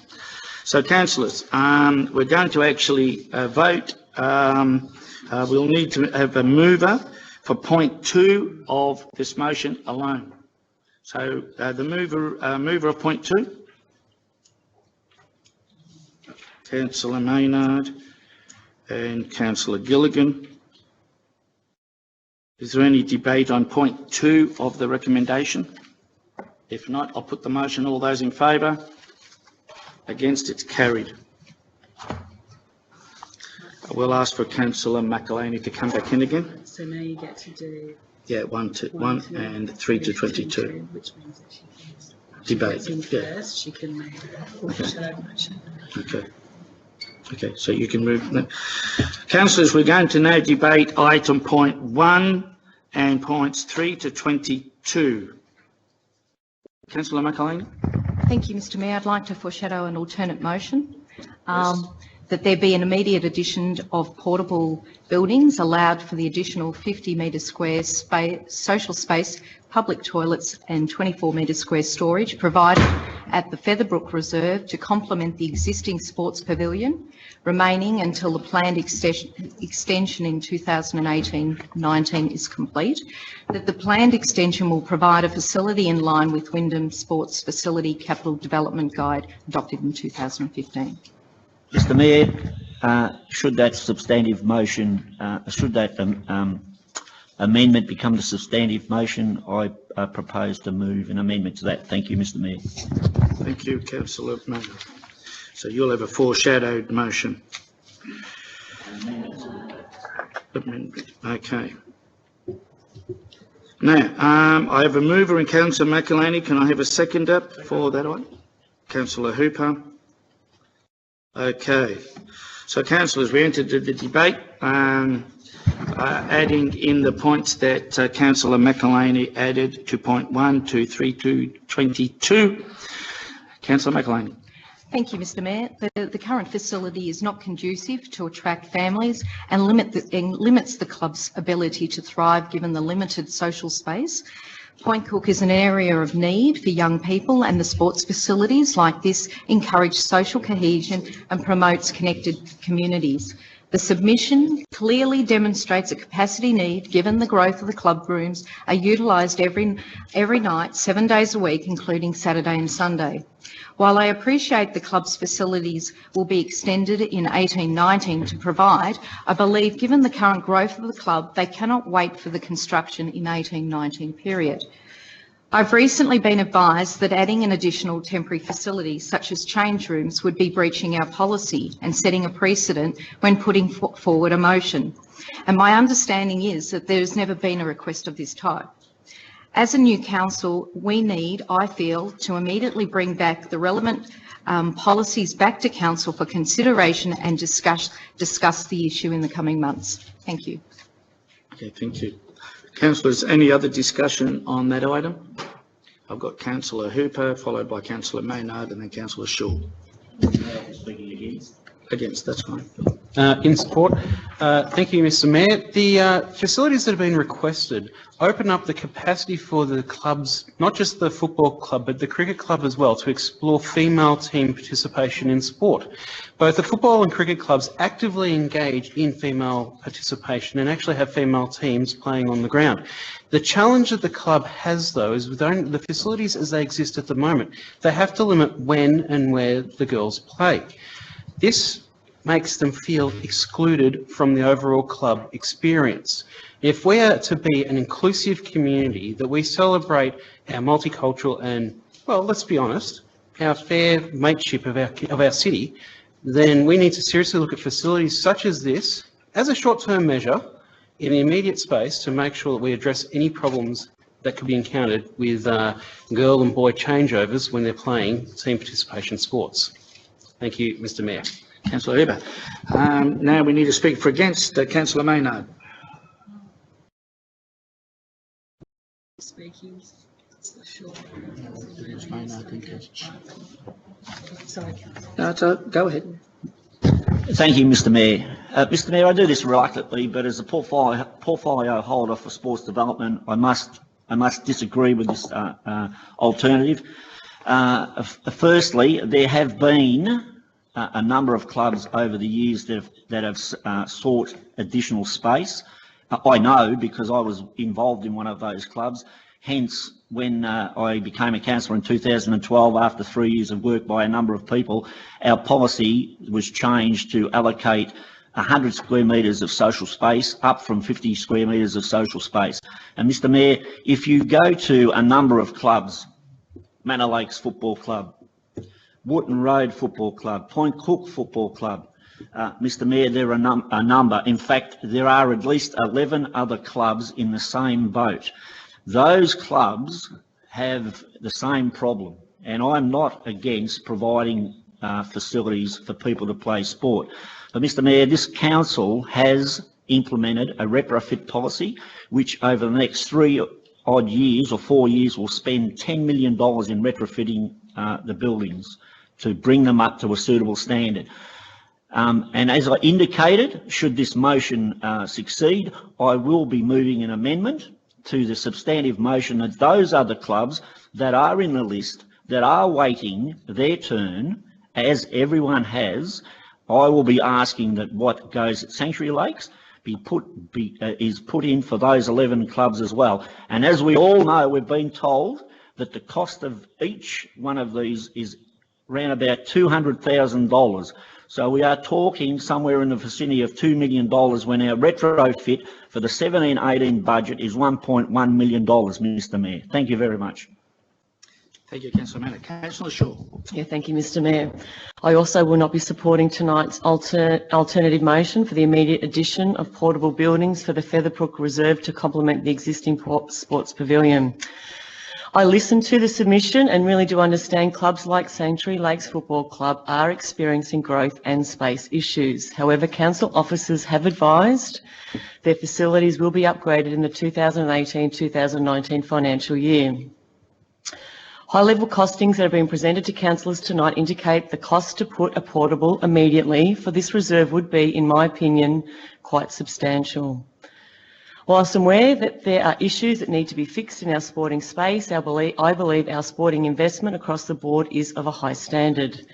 So, councillors, we're going to actually vote. We'll need to have a mover for point 2 of this motion alone. So, the mover of point 2, Councillor Maynard and Councillor Gilligan. Is there any debate on point 2 of the recommendation? If not, I'll put the motion. All those in favour? Against? It's carried. I will ask for Councillor McElhaney to come back in again. So now you get to do. Yeah, 1 and 3 to 22. Which means that she can. Debate. Gets in Yeah. first, she can make a foreshadowed motion. Okay. Okay, so you can move. Councillors, we're going to now debate item point 1 and points 3 to 22. Councillor McElhaney? Thank you, Mr Mayor. I'd like to foreshadow an alternate motion, that there be an immediate addition of portable buildings allowed for the additional 50 metre square social space, public toilets and 24 metre square storage provided at the Featherbrook Reserve to complement the existing sports pavilion, remaining until the planned extension in 2018-19 is complete, that the planned extension will provide a facility in line with Wyndham Sports Facility Capital Development Guide adopted in 2015. Mr Mayor, should that substantive motion, should that amendment become the substantive motion, I propose to move an amendment to that. Thank you, Mr Mayor. Thank you, Councillor Maynard. So you'll have a foreshadowed motion. Okay. Now, I have a mover in Councillor McElhaney. Can I have a seconder for that one? Councillor Hooper. Okay. So, councillors, we entered the debate, adding in the points that Councillor McElhaney added to point 1, 2, 3 to 22. Councillor McElhaney. Thank you, Mr Mayor. The current facility is not conducive to attract families and limits the club's ability to thrive given the limited social space. Point Cook is an area of need for young people, and the sports facilities like this encourage social cohesion and promotes connected communities. The submission clearly demonstrates a capacity need given the growth of the club rooms are utilised every night, 7 days a week, including Saturday and Sunday. While I appreciate the club's facilities will be extended in 18-19 to provide, I believe given the current growth of the club, they cannot wait for the construction in 18-19 period. I've recently been advised that adding an additional temporary facility such as change rooms would be breaching our policy and setting a precedent when putting forward a motion. And my understanding is that there has never been a request of this type. As a new council, we need, I feel, to immediately bring back the relevant policies back to council for consideration and discuss the issue in the coming months. Thank you. Okay, thank you. Councillors, any other discussion on that item? I've got Councillor Hooper, followed by Councillor Maynard, and then Councillor Shaw. Speaking against. Against, that's fine. In support. Thank you, Mr. Mayor. The facilities that have been requested open up the capacity for the clubs, not just the football club, but the cricket club as well, to explore female team participation in sport. Both the football and cricket clubs actively engage in female participation and actually have female teams playing on the ground. The challenge that the club has, though, is with the facilities as they exist at the moment, they have to limit when and where the girls play. This makes them feel excluded from the overall club experience. If we are to be an inclusive community, that we celebrate our multicultural and, well, let's be honest, our fair mateship of our city, then we need to seriously look at facilities such as this as a short-term measure in the immediate space to make sure that we address any problems that could be encountered with girl and boy changeovers when they're playing team participation sports. Thank you, Mr. Mayor. Councillor Hooper. Now we need to speak for against Councillor Maynard. Speaking. No, go ahead. Thank you, Mr. Mayor. Mr. Mayor, I do this reluctantly, but as a portfolio holder for sports development, I must disagree with this alternative. Firstly, there have been a number of clubs over the years that have sought additional space. I know because I was involved in one of those clubs. Hence, when I became a councillor in 2012, after 3 years of work by a number of people, our policy was changed to allocate 100 square metres of social space, up from 50 square metres of social space. And Mr. Mayor, if you go to a number of clubs, Manor Lakes Football Club, Wootton Road Football Club, Point Cook Football Club, Mr. Mayor, there are a number. In fact, there are at least 11 other clubs in the same boat. Those clubs have the same problem, and I'm not against providing facilities for people to play sport. But Mr. Mayor, this council has implemented a retrofit policy, which over the next 3 odd years or 4 years will spend $10 million in retrofitting the buildings to bring them up to a suitable standard. And as I indicated, should this motion succeed, I will be moving an amendment to the substantive motion that those other clubs that are in the list, that are waiting their turn, as everyone has, I will be asking that what goes at Sanctuary Lakes is put in for those 11 clubs as well. And as we all know, we've been told that the cost of each one of these is around about $200,000. So we are talking somewhere in the vicinity of $2 million when our retrofit for the 17-18 budget is $1.1 million, Mr. Mayor. Thank you very much. Thank you, Councillor Maynard. Councillor Shaw. Yeah, thank you, Mr. Mayor. I also will not be supporting tonight's alternative motion for the immediate addition of portable buildings for the Featherbrook Reserve to complement the existing sports pavilion. I listened to the submission and really do understand clubs like Sanctuary Lakes Football Club are experiencing growth and space issues. However, council officers have advised their facilities will be upgraded in the 2018-2019 financial year. High-level costings that have been presented to councillors tonight indicate the cost to put a portable immediately for this reserve would be, in my opinion, quite substantial. Whilst I'm aware that there are issues that need to be fixed in our sporting space, I believe our sporting investment across the board is of a high standard.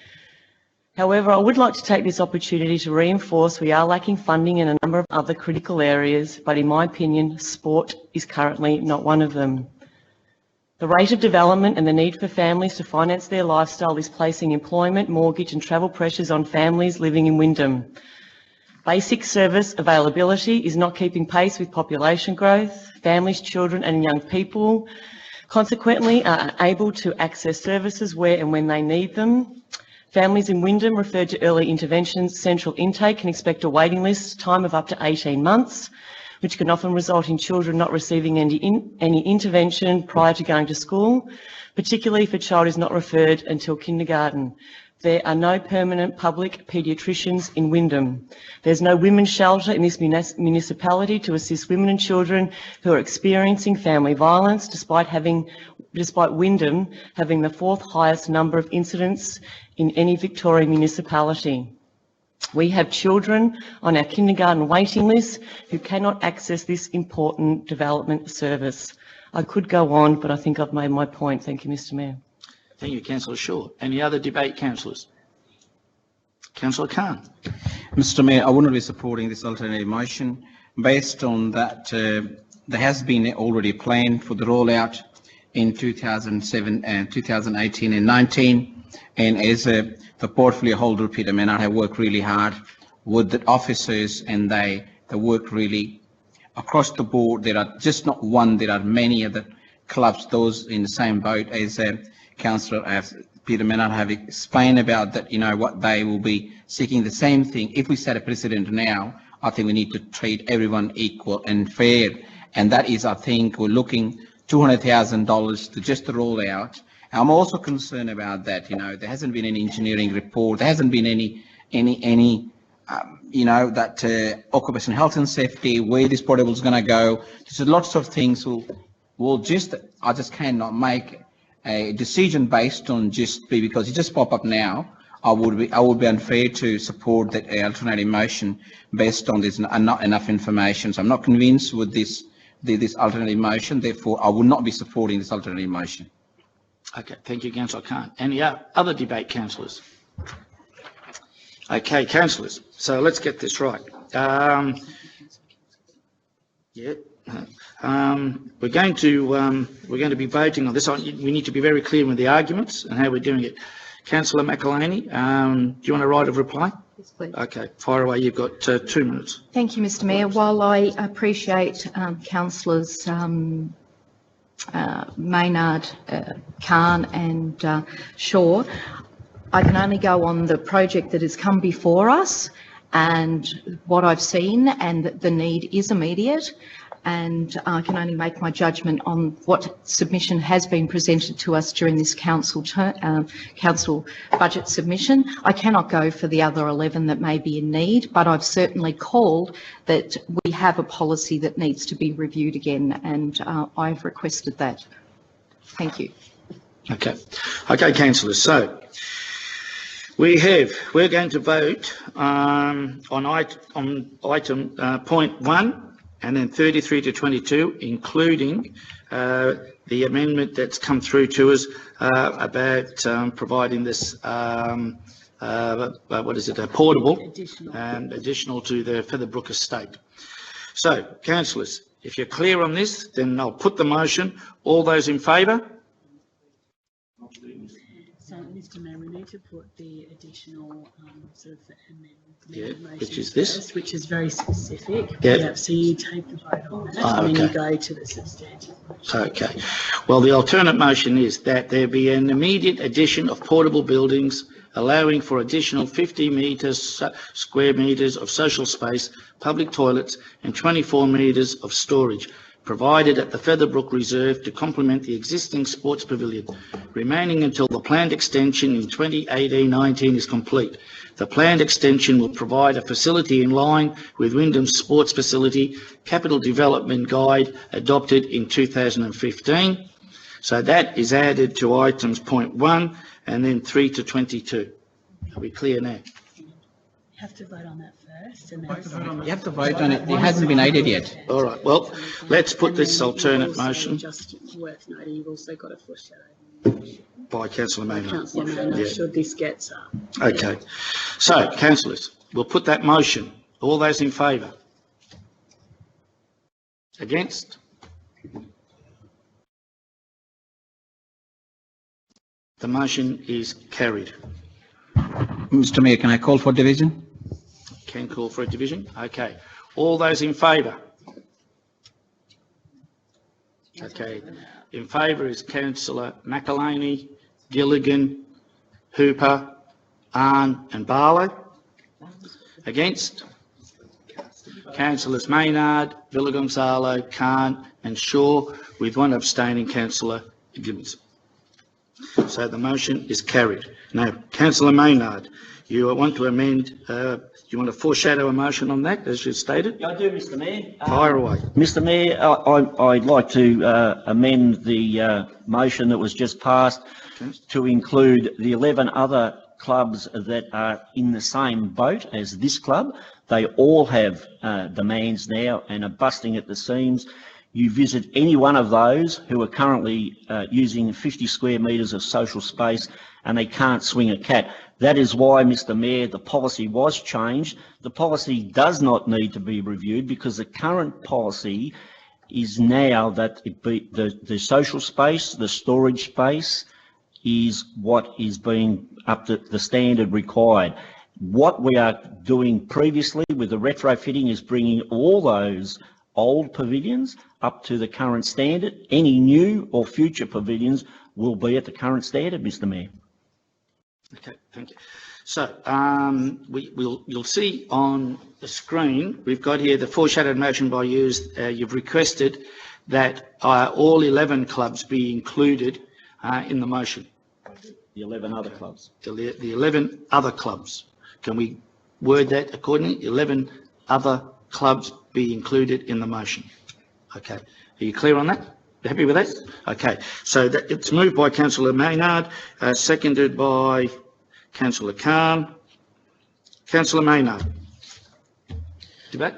However, I would like to take this opportunity to reinforce we are lacking funding in a number of other critical areas, but in my opinion, sport is currently not one of them. The rate of development and the need for families to finance their lifestyle is placing employment, mortgage and travel pressures on families living in Wyndham. Basic service availability is not keeping pace with population growth. Families, children and young people consequently are unable to access services where and when they need them. Families in Wyndham referred to early interventions central intake can expect a waiting list time of up to 18 months, which can often result in children not receiving any intervention prior to going to school, particularly if a child is not referred until kindergarten. There are no permanent public paediatricians in Wyndham. There's no women's shelter in this municipality to assist women and children who are experiencing family violence, despite Wyndham having the 4th highest number of incidents in any Victorian municipality. We have children on our kindergarten waiting list who cannot access this important development service. I could go on, but I think I've made my point. Thank you, Mr. Mayor. Thank you, Councillor Shaw. Any other debate, councillors? Councillor Khan. Mr. Mayor, I will not be supporting this alternative motion based on that there has been already planned for the rollout in 2007 and 2018 and 19, and as the portfolio holder, Peter Menard, have worked really hard with the officers, and they work really across the board. There are just not one, there are many other clubs, those in the same boat as Councillor Peter Menard have explained about that, what they will be seeking the same thing. If we set a precedent now, I think we need to treat everyone equal and fair. And that is, I think, we're looking $200,000 to just roll out. I'm also concerned about that, there hasn't been any engineering report, there hasn't been any occupational health and safety, where this portable is going to go. There's lots of things I just cannot make a decision based on because it just pop up now. I would be unfair to support that alternative motion based on there's not enough information. So I'm not convinced with this alternative motion. Therefore, I will not be supporting this alternative motion. Okay, thank you, Councillor Khan. Any other debate, councillors? Okay, councillors. So let's get this right. We're going to be voting on this. We need to be very clear with the arguments and how we're doing it. Councillor McElhaney, do you want a right of reply? Yes, please. Okay, fire away. You've got 2 minutes. Thank you, Mr. Mayor. While I appreciate Councillors Maynard, Khan and Shaw, I can only go on the project that has come before us and what I've seen, and that the need is immediate, and I can only make my judgment on what submission has been presented to us during this council budget submission. I cannot go for the other 11 that may be in need, but I've certainly called that we have a policy that needs to be reviewed again, and I've requested that. Thank you. Okay, councillors. So we're going to vote on item point 1. And then 33 to 22, including the amendment that's come through to us about providing this, a portable additional to the Featherbrook estate. So, councillors, if you're clear on this, then I'll put the motion. All those in favour? So, Mr. Mayor, we need to put the additional sort of amendment which is this? first, which is very specific. Yeah. So you take the vote on that and then you go to the substantive motion. Okay. Well, the alternate motion is that there be an immediate addition of portable buildings allowing for additional 50 square metres of social space, public toilets and 24 metres of storage, provided at the Featherbrook Reserve to complement the existing sports pavilion, remaining until the planned extension in 2018-19 is complete. The planned extension will provide a facility in line with Wyndham's sports facility capital development guide adopted in 2015. So that is added to items point 1 and then 3 to 22. Are we clear now? You have to vote on that first. And then You have to vote on it. It hasn't been added yet. All right. Well, let's put this alternate motion. Just worth noting, you've also got a foreshadowing. by Councillor Maynard. Councillor Maynard, Yeah. should this get Okay. So, councillors, we'll put that motion. All those in favour? Against? The motion is carried. Mr. Mayor, can I call for division? Can call for a division? Okay. All those in favour? Okay. In favour is Councillor McElhaney, Gilligan, Hooper, Arn and Barlow. Against? Councillors Maynard, Villagonzalo, Khan and Shaw, with one abstaining councillor, Gibbons. So the motion is carried. Now, Councillor Maynard, you want to amend, you want to foreshadow a motion on that, as you stated? I do, Mr Mayor. Fire away. Mr Mayor, I'd like to amend the motion that was just passed to include the 11 other clubs that are in the same boat as this club. They all have demands now and are busting at the seams. You visit any one of those who are currently using 50 square metres of social space and they can't swing a cat. That is why, Mr Mayor, the policy was changed. The policy does not need to be reviewed because the current policy is now that the social space, the storage space, is what is being up to the standard required. What we are doing previously with the retrofitting is bringing all those old pavilions up to the current standard. Any new or future pavilions will be at the current standard, Mr Mayor. Okay, thank you. So you'll see on the screen, we've got here the foreshadowed motion by you. You've requested that all 11 clubs be included in the motion. The 11 other clubs. The 11 other clubs. Can we word that accordingly? 11 other clubs be included in the motion. Okay. Are you clear on that? Happy with that? Okay. So it's moved by Councillor Maynard, seconded by Councillor Khan. Councillor Maynard. Debate?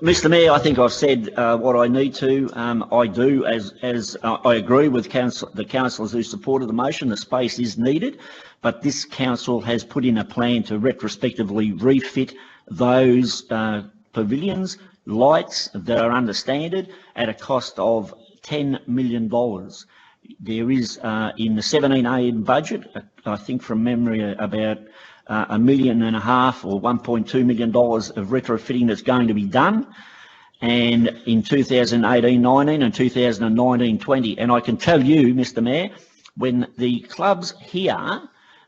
Mr Mayor, I think I've said what I need to. I do, as I agree with the councillors who supported the motion, the space is needed, but this council has put in a plan to retrospectively refit those pavilions, lights that are under standard at a cost of $10 million. There is in the 17-18 budget, I think from memory, about $1.5 million or $1.2 million of retrofitting that's going to be done, and in 2018-19 and 2019-20. And I can tell you, Mr Mayor, when the clubs here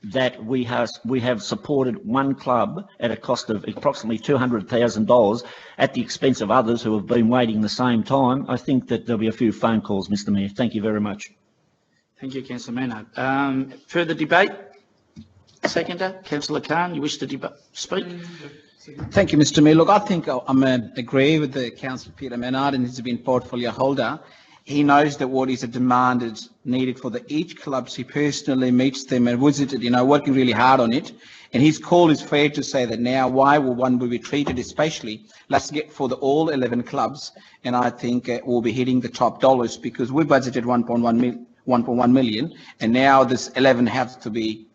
that we have supported one club at a cost of approximately $200,000 at the expense of others who have been waiting the same time, I think that there'll be a few phone calls, Mr Mayor. Thank you very much. Thank you, Councillor Maynard. Further debate? Seconder, Councillor Khan, you wish to speak? Thank you, Mr. Mayor. Look, I think I'm agree with the Councillor Peter Maynard, and he's been portfolio holder. He knows that what is a demand is needed for each club. He personally meets them and visited, working really hard on it. And his call is fair to say that now, why will one be treated especially? Let's get for all 11 clubs, and I think we'll be hitting the top dollars because we budgeted 1.1 million, and now this 11 have to be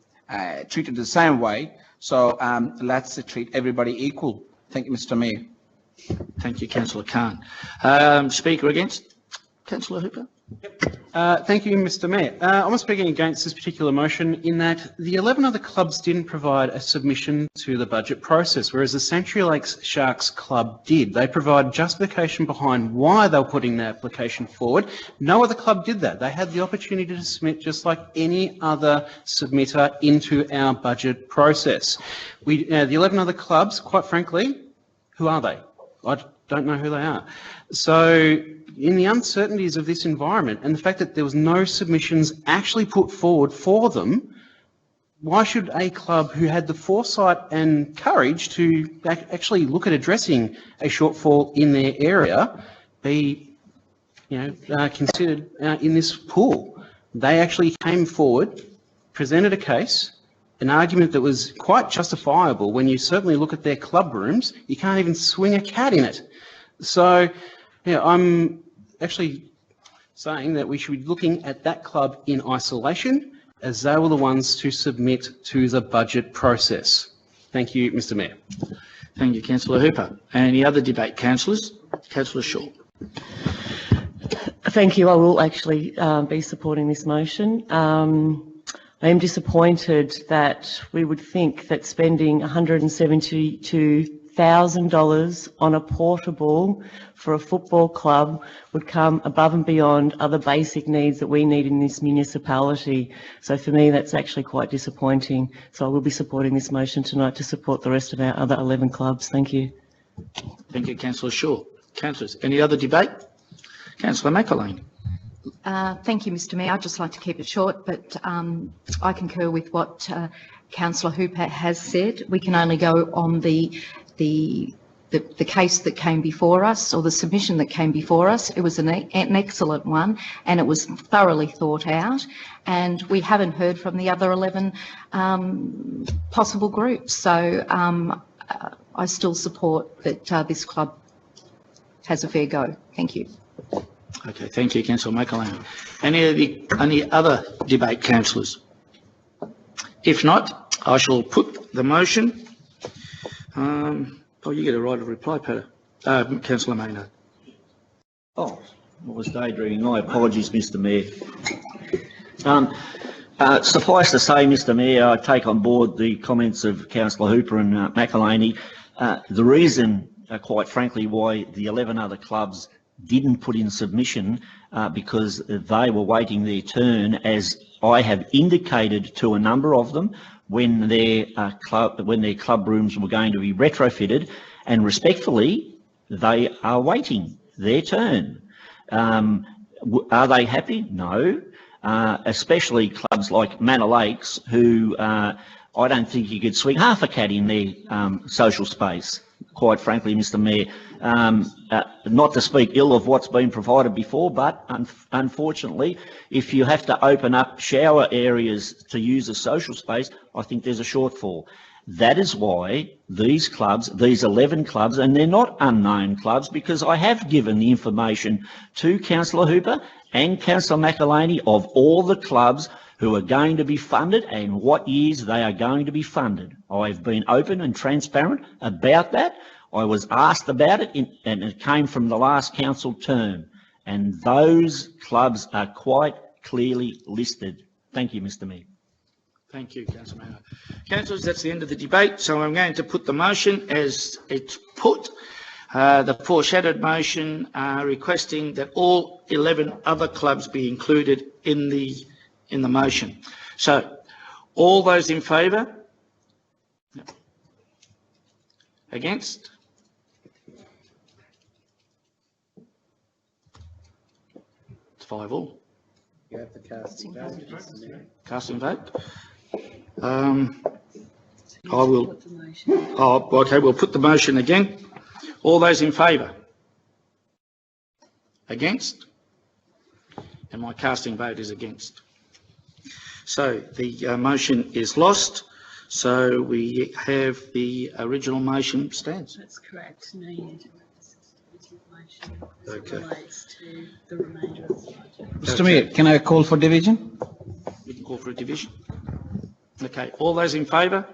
treated the same way. So let's treat everybody equal. Thank you, Mr. Mayor. Thank you, Councillor Khan. Speaker against? Councillor Hooper? Thank you, Mr. Mayor. I'm speaking against this particular motion in that the 11 other clubs didn't provide a submission to the budget process, whereas the Sanctuary Lakes Sharks Club did. They provided justification behind why they were putting the application forward. No other club did that. They had the opportunity to submit just like any other submitter into our budget process. The 11 other clubs, quite frankly, who are they? I don't know who they are. So in the uncertainties of this environment and the fact that there was no submissions actually put forward for them, why should a club who had the foresight and courage to actually look at addressing a shortfall in their area be considered in this pool? They actually came forward, presented a case, an argument that was quite justifiable. When you certainly look at their club rooms, you can't even swing a cat in it. So, I'm actually saying that we should be looking at that club in isolation as they were the ones to submit to the budget process. Thank you, Mr Mayor. Thank you, Councillor Hooper. Any other debate, councillors? Councillor Shaw. Thank you. I will actually be supporting this motion. I am disappointed that we would think that spending $172,000 on a portable for a football club would come above and beyond other basic needs that we need in this municipality. So for me, that's actually quite disappointing. So I will be supporting this motion tonight to support the rest of our other 11 clubs. Thank you. Thank you, Councillor Shaw. Councillors, any other debate? Councillor McElhaney. Thank you, Mr Mayor. I'd just like to keep it short, but I concur with what Councillor Hooper has said. We can only go on the case that came before us, or the submission that came before us. It was an excellent one, and it was thoroughly thought out, and we haven't heard from the other 11 possible groups. So I still support that this club has a fair go. Thank you. Okay, thank you, Councillor McElhaney. Any other debate, councillors? If not, I shall put the motion. You get a right of reply, Peter. Councillor Maynard. Oh, I was daydreaming. My apologies, Mr Mayor. Suffice to say, Mr Mayor, I take on board the comments of Councillor Hooper and McElhaney. The reason, quite frankly, why the 11 other clubs didn't put in submission because they were waiting their turn, as I have indicated to a number of them when their club rooms were going to be retrofitted, and respectfully, they are waiting their turn. Are they happy? No. Especially clubs like Manor Lakes, who I don't think you could swing half a cat in their social space, quite frankly, Mr Mayor. Not to speak ill of what's been provided before, but unfortunately, if you have to open up shower areas to use a social space, I think there's a shortfall. That is why these clubs, these 11 clubs, and they're not unknown clubs, because I have given the information to Councillor Hooper and Councillor McElhaney of all the clubs who are going to be funded and what years they are going to be funded. I've been open and transparent about that. I was asked about it, and it came from the last council term, and those clubs are quite clearly listed. Thank you, Mr Mayor. Thank you, Councillor Maynard. Councillors, that's the end of the debate, so I'm going to put the motion as it's put. The foreshadowed motion requesting that all 11 other clubs be included in the motion. So, all those in favour? Against? It's 5-all. You have the casting vote. Casting vote. I will. Oh, okay, we'll put the motion again. All those in favour? Against? And my casting vote is against. So the motion is lost. So we have the original motion stands. That's correct. No, you need to vote the substantive motion as Okay. it relates to the remainder of the budget. Mr Mayor, can I call for division? We can call for a division. Okay, all those in favour?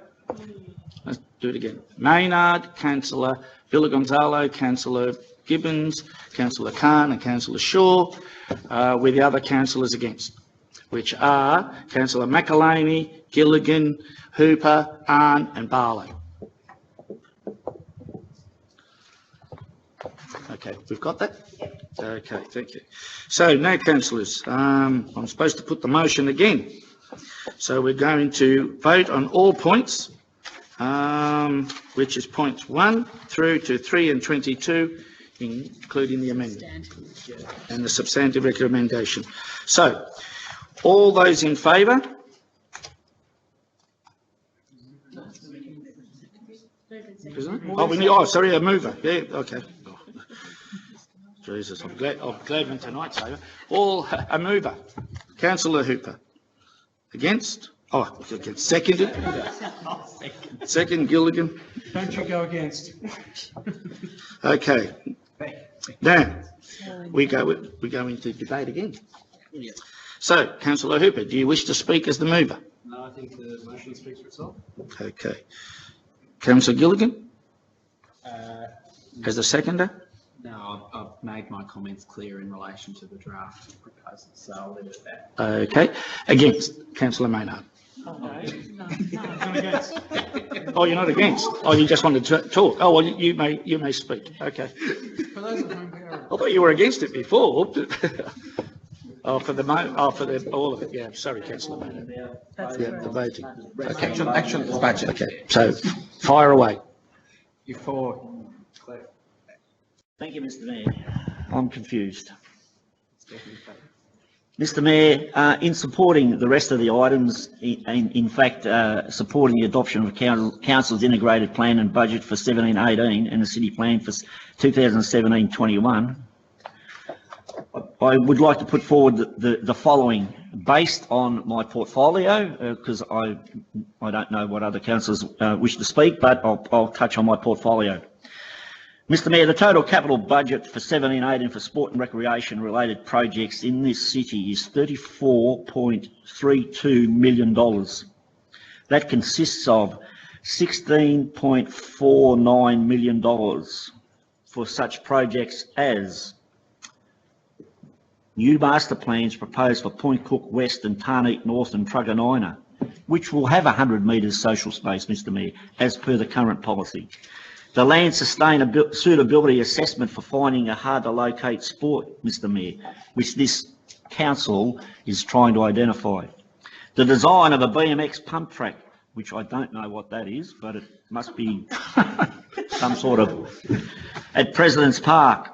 Let's do it again. Maynard, Councillor Villagonzalo, Councillor Gibbons, Councillor Khan and Councillor Shaw, with the other councillors against, which are Councillor McElhaney, Gilligan, Hooper, Arn and Barlow. Okay, we've got that? Okay, thank you. So now, councillors, I'm supposed to put the motion again. So we're going to vote on all points, which is points 1 through to 3 and 22, including the amendment and the substantive recommendation. So, all those in favour? Oh, we need, oh, sorry, a mover. Yeah, okay. Oh, Jesus, I'm glad when tonight's over. All, a mover. Councillor Hooper. Against? Oh, against. Seconded. Second, Gilligan. Don't you go against. Okay. Now, we go into debate again. So, Councillor Hooper, do you wish to speak as the mover? No, I think the motion speaks for itself. Okay. Councillor Gilligan? As the seconder? No, I've made my comments clear in relation to the draft proposal, so I'll leave it at that. Okay. Against? Councillor Maynard? Oh, you're not against? Oh, you just wanted to talk? Oh, well, you may speak. Okay. I thought you were against it before. Oh, for all of it, yeah. Sorry, Councillor Maynard. Yeah, the voting. Okay. Action, budget. Okay, so fire away. Thank you, Mr Mayor. I'm confused. Mr Mayor, in supporting the rest of the items, in fact, supporting the adoption of Council's integrated plan and budget for 17-18 and the city plan for 2017-21, I would like to put forward the following, based on my portfolio, because I don't know what other councillors wish to speak, but I'll touch on my portfolio. Mr Mayor, the total capital budget for 17-18 for sport and recreation related projects in this city is $34.32 million. That consists of $16.49 million for such projects as new master plans proposed for Point Cook West and Tarneet North and Truganina, which will have 100 metres social space, Mr Mayor, as per the current policy. The land suitability assessment for finding a hard-to-locate sport, Mr Mayor, which this council is trying to identify. The design of a BMX pump track, which I don't know what that is, but it must be some sort of, at President's Park.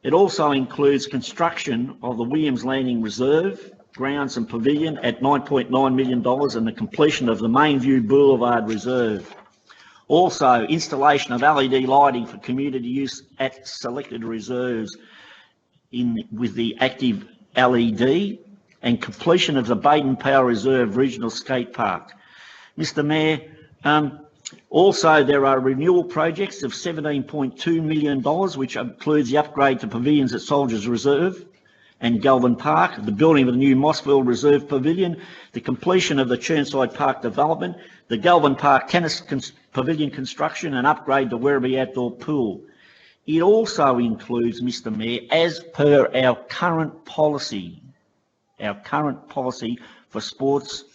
It also includes construction of the Williams Landing Reserve, grounds and pavilion at $9.9 million and the completion of the Mainview Boulevard Reserve. Also, installation of LED lighting for community use at selected reserves with the active LED and completion of the Baden Powell Reserve Regional Skate Park. Mr Mayor, also there are renewal projects of $17.2 million, which includes the upgrade to pavilions at Soldiers Reserve and Galvin Park, the building of the new Mossville Reserve Pavilion, the completion of the Churnside Park development, the Galvin Park Tennis Pavilion construction and upgrade to Werribee Outdoor Pool. It also includes, Mr Mayor, as per our current policy for sports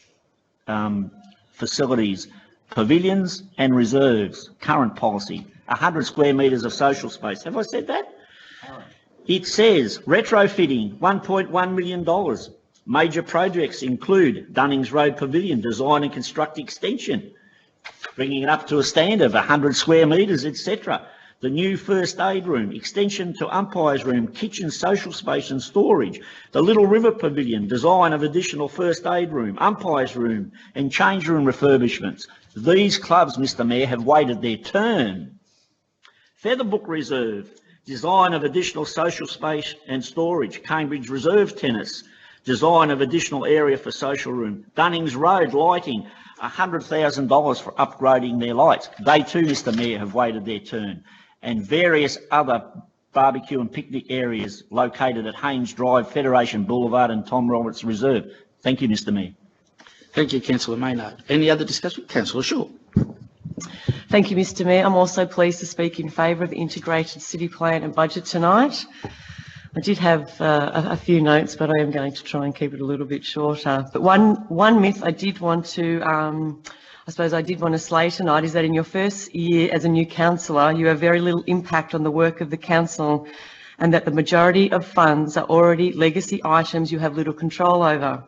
facilities, pavilions and reserves, current policy, 100 square metres of social space. Have I said that? It says retrofitting, $1.1 million. Major projects include Dunnings Road Pavilion, design and construct extension, bringing it up to a standard of 100 square metres, etc. The new first aid room, extension to umpires room, kitchen, social space and storage. The Little River Pavilion, design of additional first aid room, umpires room and change room refurbishments. These clubs, Mr Mayor, have waited their turn. Featherbrook Reserve, design of additional social space and storage. Cambridge Reserve Tennis, design of additional area for social room. Dunnings Road lighting, $100,000 for upgrading their lights. They too, Mr Mayor, have waited their turn. And various other barbecue and picnic areas located at Haynes Drive, Federation Boulevard and Tom Roberts Reserve. Thank you, Mr Mayor. Thank you, Councillor Maynard. Any other discussion? Councillor Shaw. Thank you, Mr Mayor. I'm also pleased to speak in favour of the integrated city plan and budget tonight. I did have a few notes, but I am going to try and keep it a little bit shorter. But one myth I did want to, I did want to slay tonight is that in your first year as a new councillor, you have very little impact on the work of the council and that the majority of funds are already legacy items you have little control over.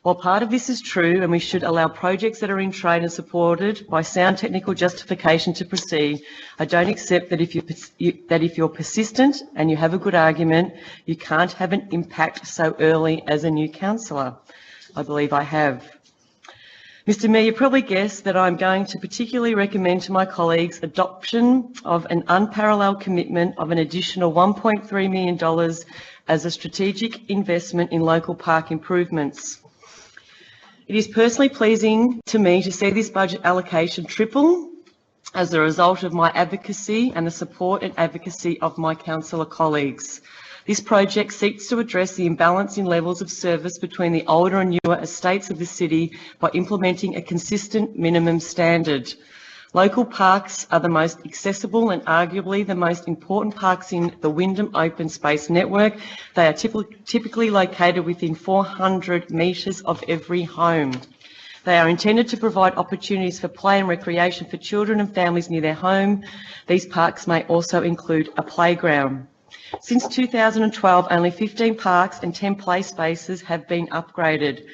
While part of this is true and we should allow projects that are in train and supported by sound technical justification to proceed, I don't accept that if you're persistent and you have a good argument, you can't have an impact so early as a new councillor. I believe I have. Mr Mayor, you probably guessed that I'm going to particularly recommend to my colleagues adoption of an unparalleled commitment of an additional $1.3 million as a strategic investment in local park improvements. It is personally pleasing to me to see this budget allocation triple as a result of my advocacy and the support and advocacy of my councillor colleagues. This project seeks to address the imbalance in levels of service between the older and newer estates of the city by implementing a consistent minimum standard. Local parks are the most accessible and arguably the most important parks in the Wyndham Open Space Network. They are typically located within 400 metres of every home. They are intended to provide opportunities for play and recreation for children and families near their home. These parks may also include a playground. Since 2012, only 15 parks and 10 play spaces have been upgraded.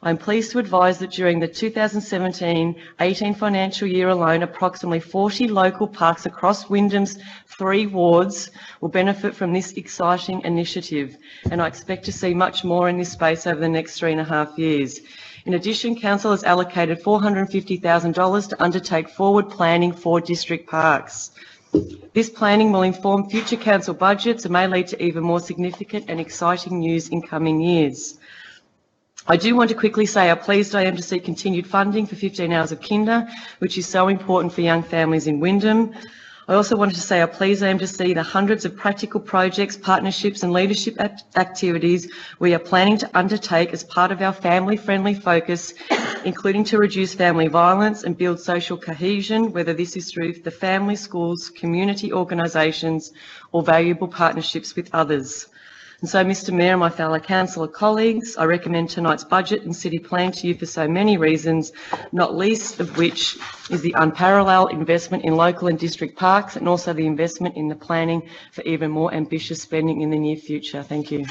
I'm pleased to advise that during the 2017-18 financial year alone, approximately 40 local parks across Wyndham's 3 wards will benefit from this exciting initiative, and I expect to see much more in this space over the next 3.5 years. In addition, Council has allocated $450,000 to undertake forward planning for district parks. This planning will inform future council budgets and may lead to even more significant and exciting news in coming years. I do want to quickly say how pleased I am to see continued funding for 15 hours of kinder, which is so important for young families in Wyndham. I also wanted to say how pleased I am to see the hundreds of practical projects, partnerships and leadership activities we are planning to undertake as part of our family-friendly focus, including to reduce family violence and build social cohesion, whether this is through the family, schools, community organisations or valuable partnerships with others. And so, Mr Mayor and my fellow councillor colleagues, I recommend tonight's budget and city plan to you for so many reasons, not least of which is the unparalleled investment in local and district parks and also the investment in the planning for even more ambitious spending in the near future. Thank you.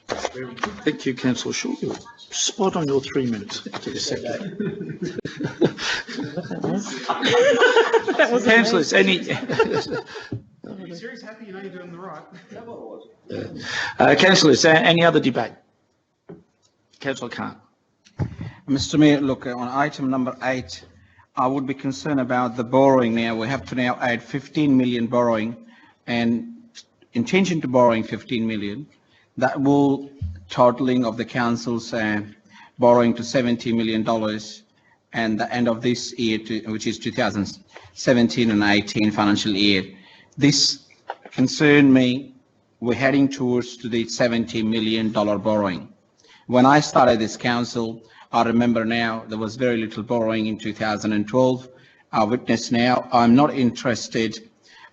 Thank you, Councillor Shaw. You're spot on your 3 minutes to the second. Councillors, any... Are you serious? Happy you know you're doing the right? Councillors, any other debate? Councillor Khan. Mr. Mayor, look, on item number 8, I would be concerned about the borrowing now. We have to now add 15 million borrowing and intention to borrowing 15 million. That will totaling of the council's borrowing to $70 million and the end of this year, which is 2017 and 18 financial year. This concerned me. We're heading towards to the $70 million borrowing. When I started this council, I remember now there was very little borrowing in 2012. I witness now. I'm not interested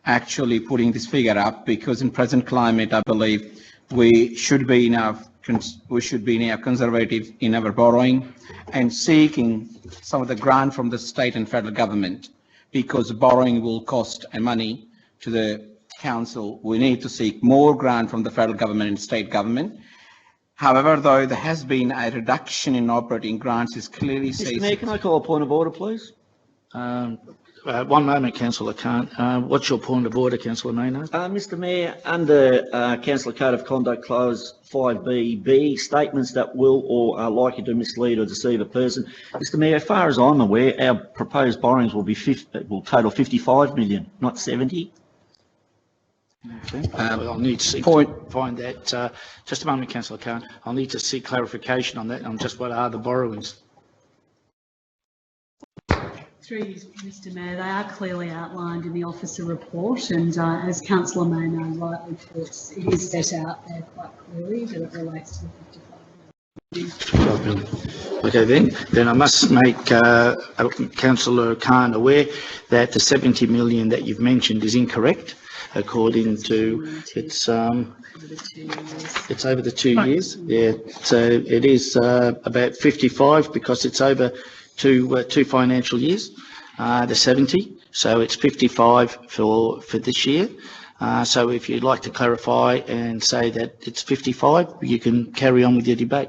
actually putting this figure up because in present climate, I believe we should be now conservative in our borrowing and seeking some of the grant from the state and federal government, because borrowing will cost money to the council. We need to seek more grant from the federal government and state government. However, though there has been a reduction in operating grants, is clearly says. Mr. Mayor, can I call a point of order, please? One moment, Councillor Khan. What's your point of order, Councillor Maynard? Mr. Mayor, under Council Code of Conduct Clause 5BB, statements that will or are likely to mislead or deceive a person. Mr. Mayor, as far as I'm aware, our proposed borrowings will total 55 million, not 70. Okay. I'll need to see, find that. Just a moment, Councillor Khan. I'll need to seek clarification on that, on just what are the borrowings. Through you, Mr Mayor, they are clearly outlined in the officer report, and as Councillor Maynard rightly puts, it is set out there quite clearly that it relates to the 55 million. Okay, then I must make Councillor Khan aware that the 70 million that you've mentioned is incorrect. According to it's over the 2 years. Yeah, so it is about 55 because it's over two financial years. The 70, so it's 55 for this year. So if you'd like to clarify and say that it's 55, you can carry on with your debate.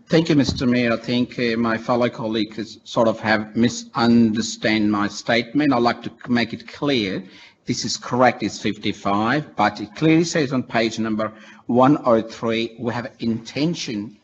Thank you, Mr. Mayor. I think my fellow colleagues sort of have misunderstood my statement. I'd like to make it clear. This is correct, it's 55, but it clearly says on page number 103, we have intention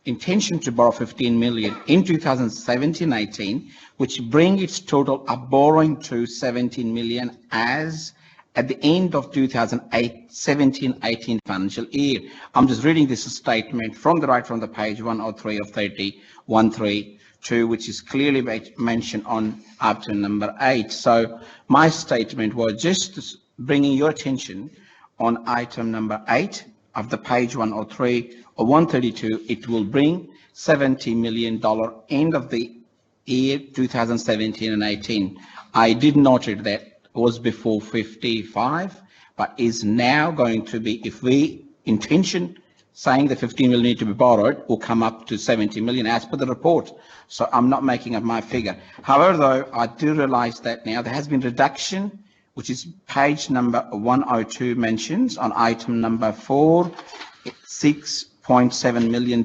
to borrow 15 million in 2017-18, which bring its total of borrowing to 17 million as at the end of 2017-18 financial year. I'm just reading this statement from the page 103 of 132, which is clearly mentioned on up to number 8. So my statement was just bringing your attention on item number 8 of the page 103 or 132, it will bring $70 million end of the year 2017 and 18. I did note it that was before 55, but is now going to be, if we intention saying the 15 million need to be borrowed, will come up to 70 million as per the report. So I'm not making up my figure. However, though, I do realize that now there has been reduction, which is page number 102 mentions on item number 4, $6.7 million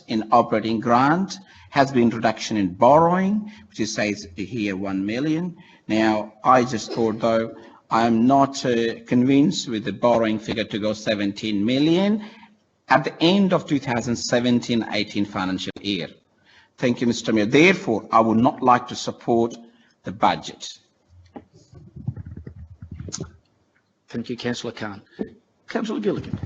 in operating grant, has been reduction in borrowing, which is says here 1 million. Now, I just thought, though, I'm not convinced with the borrowing figure to go 17 million at the end of 2017-18 financial year. Thank you, Mr. Mayor. Therefore, I would not like to support the budget. Thank you, Councillor Khan. Councillor Gilligan.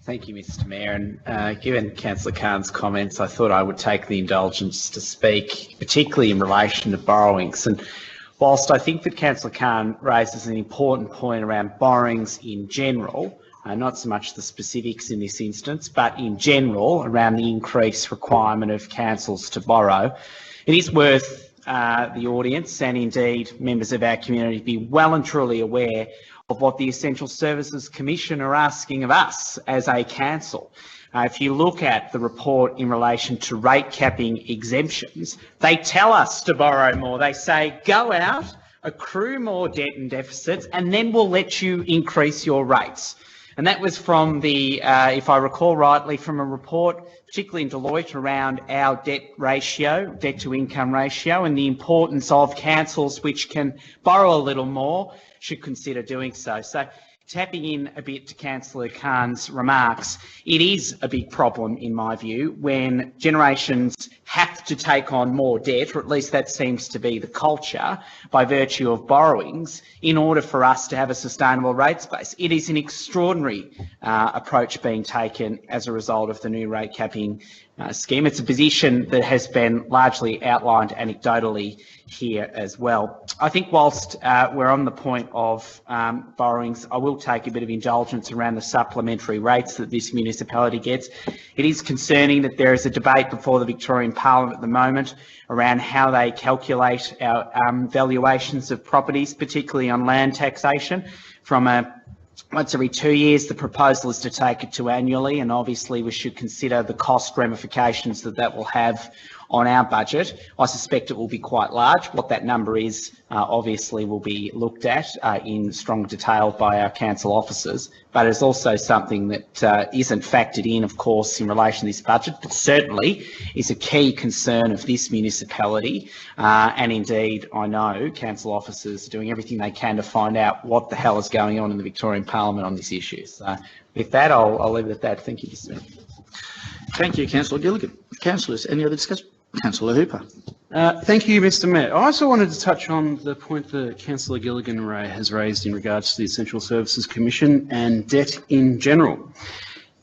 Thank you, Mr. Mayor. And given Councillor Khan's comments, I thought I would take the indulgence to speak, particularly in relation to borrowings. And whilst I think that Councillor Khan raises an important point around borrowings in general, not so much the specifics in this instance, but in general around the increased requirement of councils to borrow, it is worth the audience and indeed members of our community be well and truly aware of what the Essential Services Commission are asking of us as a council. If you look at the report in relation to rate capping exemptions, they tell us to borrow more. They say, go out, accrue more debt and deficits, and then we'll let you increase your rates. And that was from the, if I recall rightly, from a report, particularly in Deloitte, around our debt ratio, debt to income ratio, and the importance of councils which can borrow a little more should consider doing so. So tapping in a bit to Councillor Khan's remarks, it is a big problem, in my view, when generations have to take on more debt, or at least that seems to be the culture, by virtue of borrowings, in order for us to have a sustainable rate space. It is an extraordinary approach being taken as a result of the new rate capping scheme. It's a position that has been largely outlined anecdotally here as well. I think whilst we're on the point of borrowings, I will take a bit of indulgence around the supplementary rates that this municipality gets. It is concerning that there is a debate before the Victorian Parliament at the moment around how they calculate our valuations of properties, particularly on land taxation. From once every 2 years, the proposal is to take it to annually, and obviously we should consider the cost ramifications that that will have on our budget. I suspect it will be quite large. What that number is obviously will be looked at in strong detail by our council officers, but it's also something that isn't factored in, of course, in relation to this budget, but certainly is a key concern of this municipality. And indeed, I know council officers are doing everything they can to find out what the hell is going on in the Victorian Parliament on this issue. So with that, I'll leave it at that. Thank you, Mr. Mayor. Thank you, Councillor Gilligan. Councillors, any other discussion? Councillor Hooper. Thank you, Mr. Mayor. I also wanted to touch on the point that Councillor Gilligan has raised in regards to the Essential Services Commission and debt in general.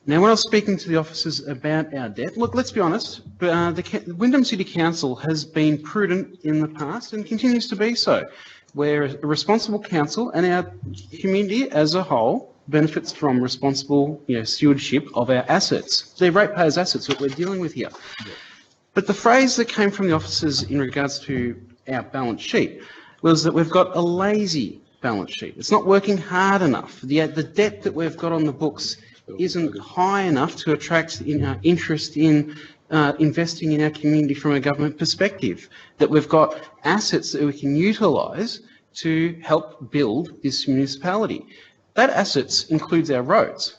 Now, when I was speaking to the officers about our debt, look, let's be honest, the Wyndham City Council has been prudent in the past and continues to be so. We're a responsible council, and our community as a whole benefits from responsible, stewardship of our assets. They're ratepayers' assets that we're dealing with here. Yeah. But the phrase that came from the officers in regards to our balance sheet was that we've got a lazy balance sheet. It's not working hard enough. The debt that we've got on the books isn't high enough to attract interest in investing in our community from a government perspective, that we've got assets that we can utilise to help build this municipality. That assets includes our roads.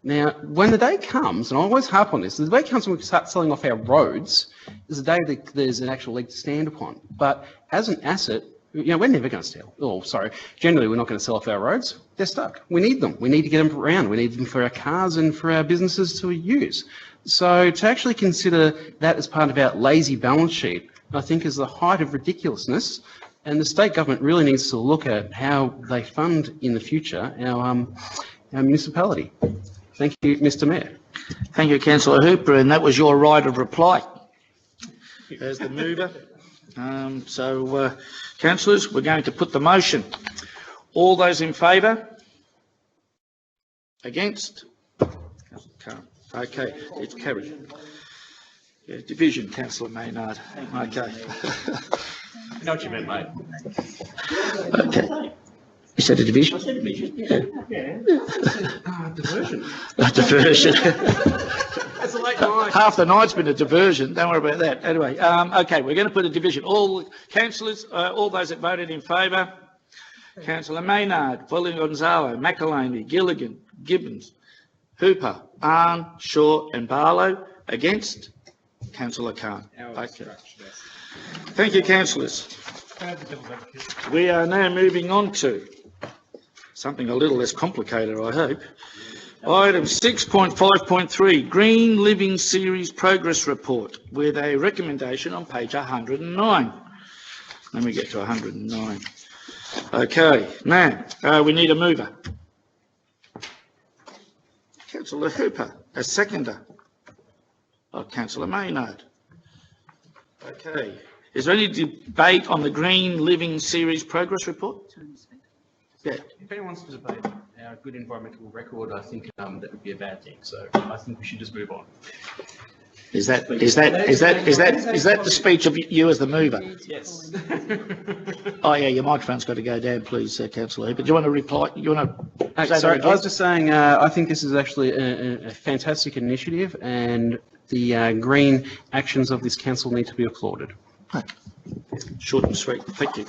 Now, when the day comes, and I always harp on this, the day comes when we start selling off our roads, is the day that there's an actual leg to stand upon. But as an asset, we're never going to sell. Oh, sorry. Generally, we're not going to sell off our roads. They're stuck. We need them. We need to get them around. We need them for our cars and for our businesses to use. So to actually consider that as part of our lazy balance sheet, I think is the height of ridiculousness. And the state government really needs to look at how they fund in the future our municipality. Thank you, Mr. Mayor. Thank you, Councillor Hooper, and that was your right of reply as the mover. Councillors, we're going to put the motion. All those in favour? Against? Councillor Khan. Okay, it's carried. Yeah, division, Councillor Maynard. Okay. I know what you meant, mate. Okay. You said a division? I said division, yeah. Diversion. A diversion. It's a late night. Half the night's been a diversion, don't worry about that. Anyway, okay, we're going to put a division. All councillors, all those that voted in favour, Councillor Maynard, Foley Gonzalo, McElhaney, Gilligan, Gibbons, Hooper, Arn, Shaw and Barlow. Against? Councillor Khan. Okay. Thank you, councillors. We are now moving on to something a little less complicated, I hope. Item 6.5.3, Green Living Series Progress Report, with a recommendation on page 109. Let me get to 109. Okay, now we need a mover. Councillor Hooper, a seconder. Oh, Councillor Maynard. Okay. Is there any debate on the Green Living Series Progress Report? Yeah. If anyone wants to debate our good environmental record, I think that would be a bad thing. So I think we should just move on. Is that the speech of you as the mover? Yes. Oh yeah, your microphone's got to go down, please, Councillor Hooper. Do you want to reply? You want to? Sorry, I was just saying, I think this is actually a fantastic initiative, and the green actions of this council need to be applauded. Short and sweet. Thank you.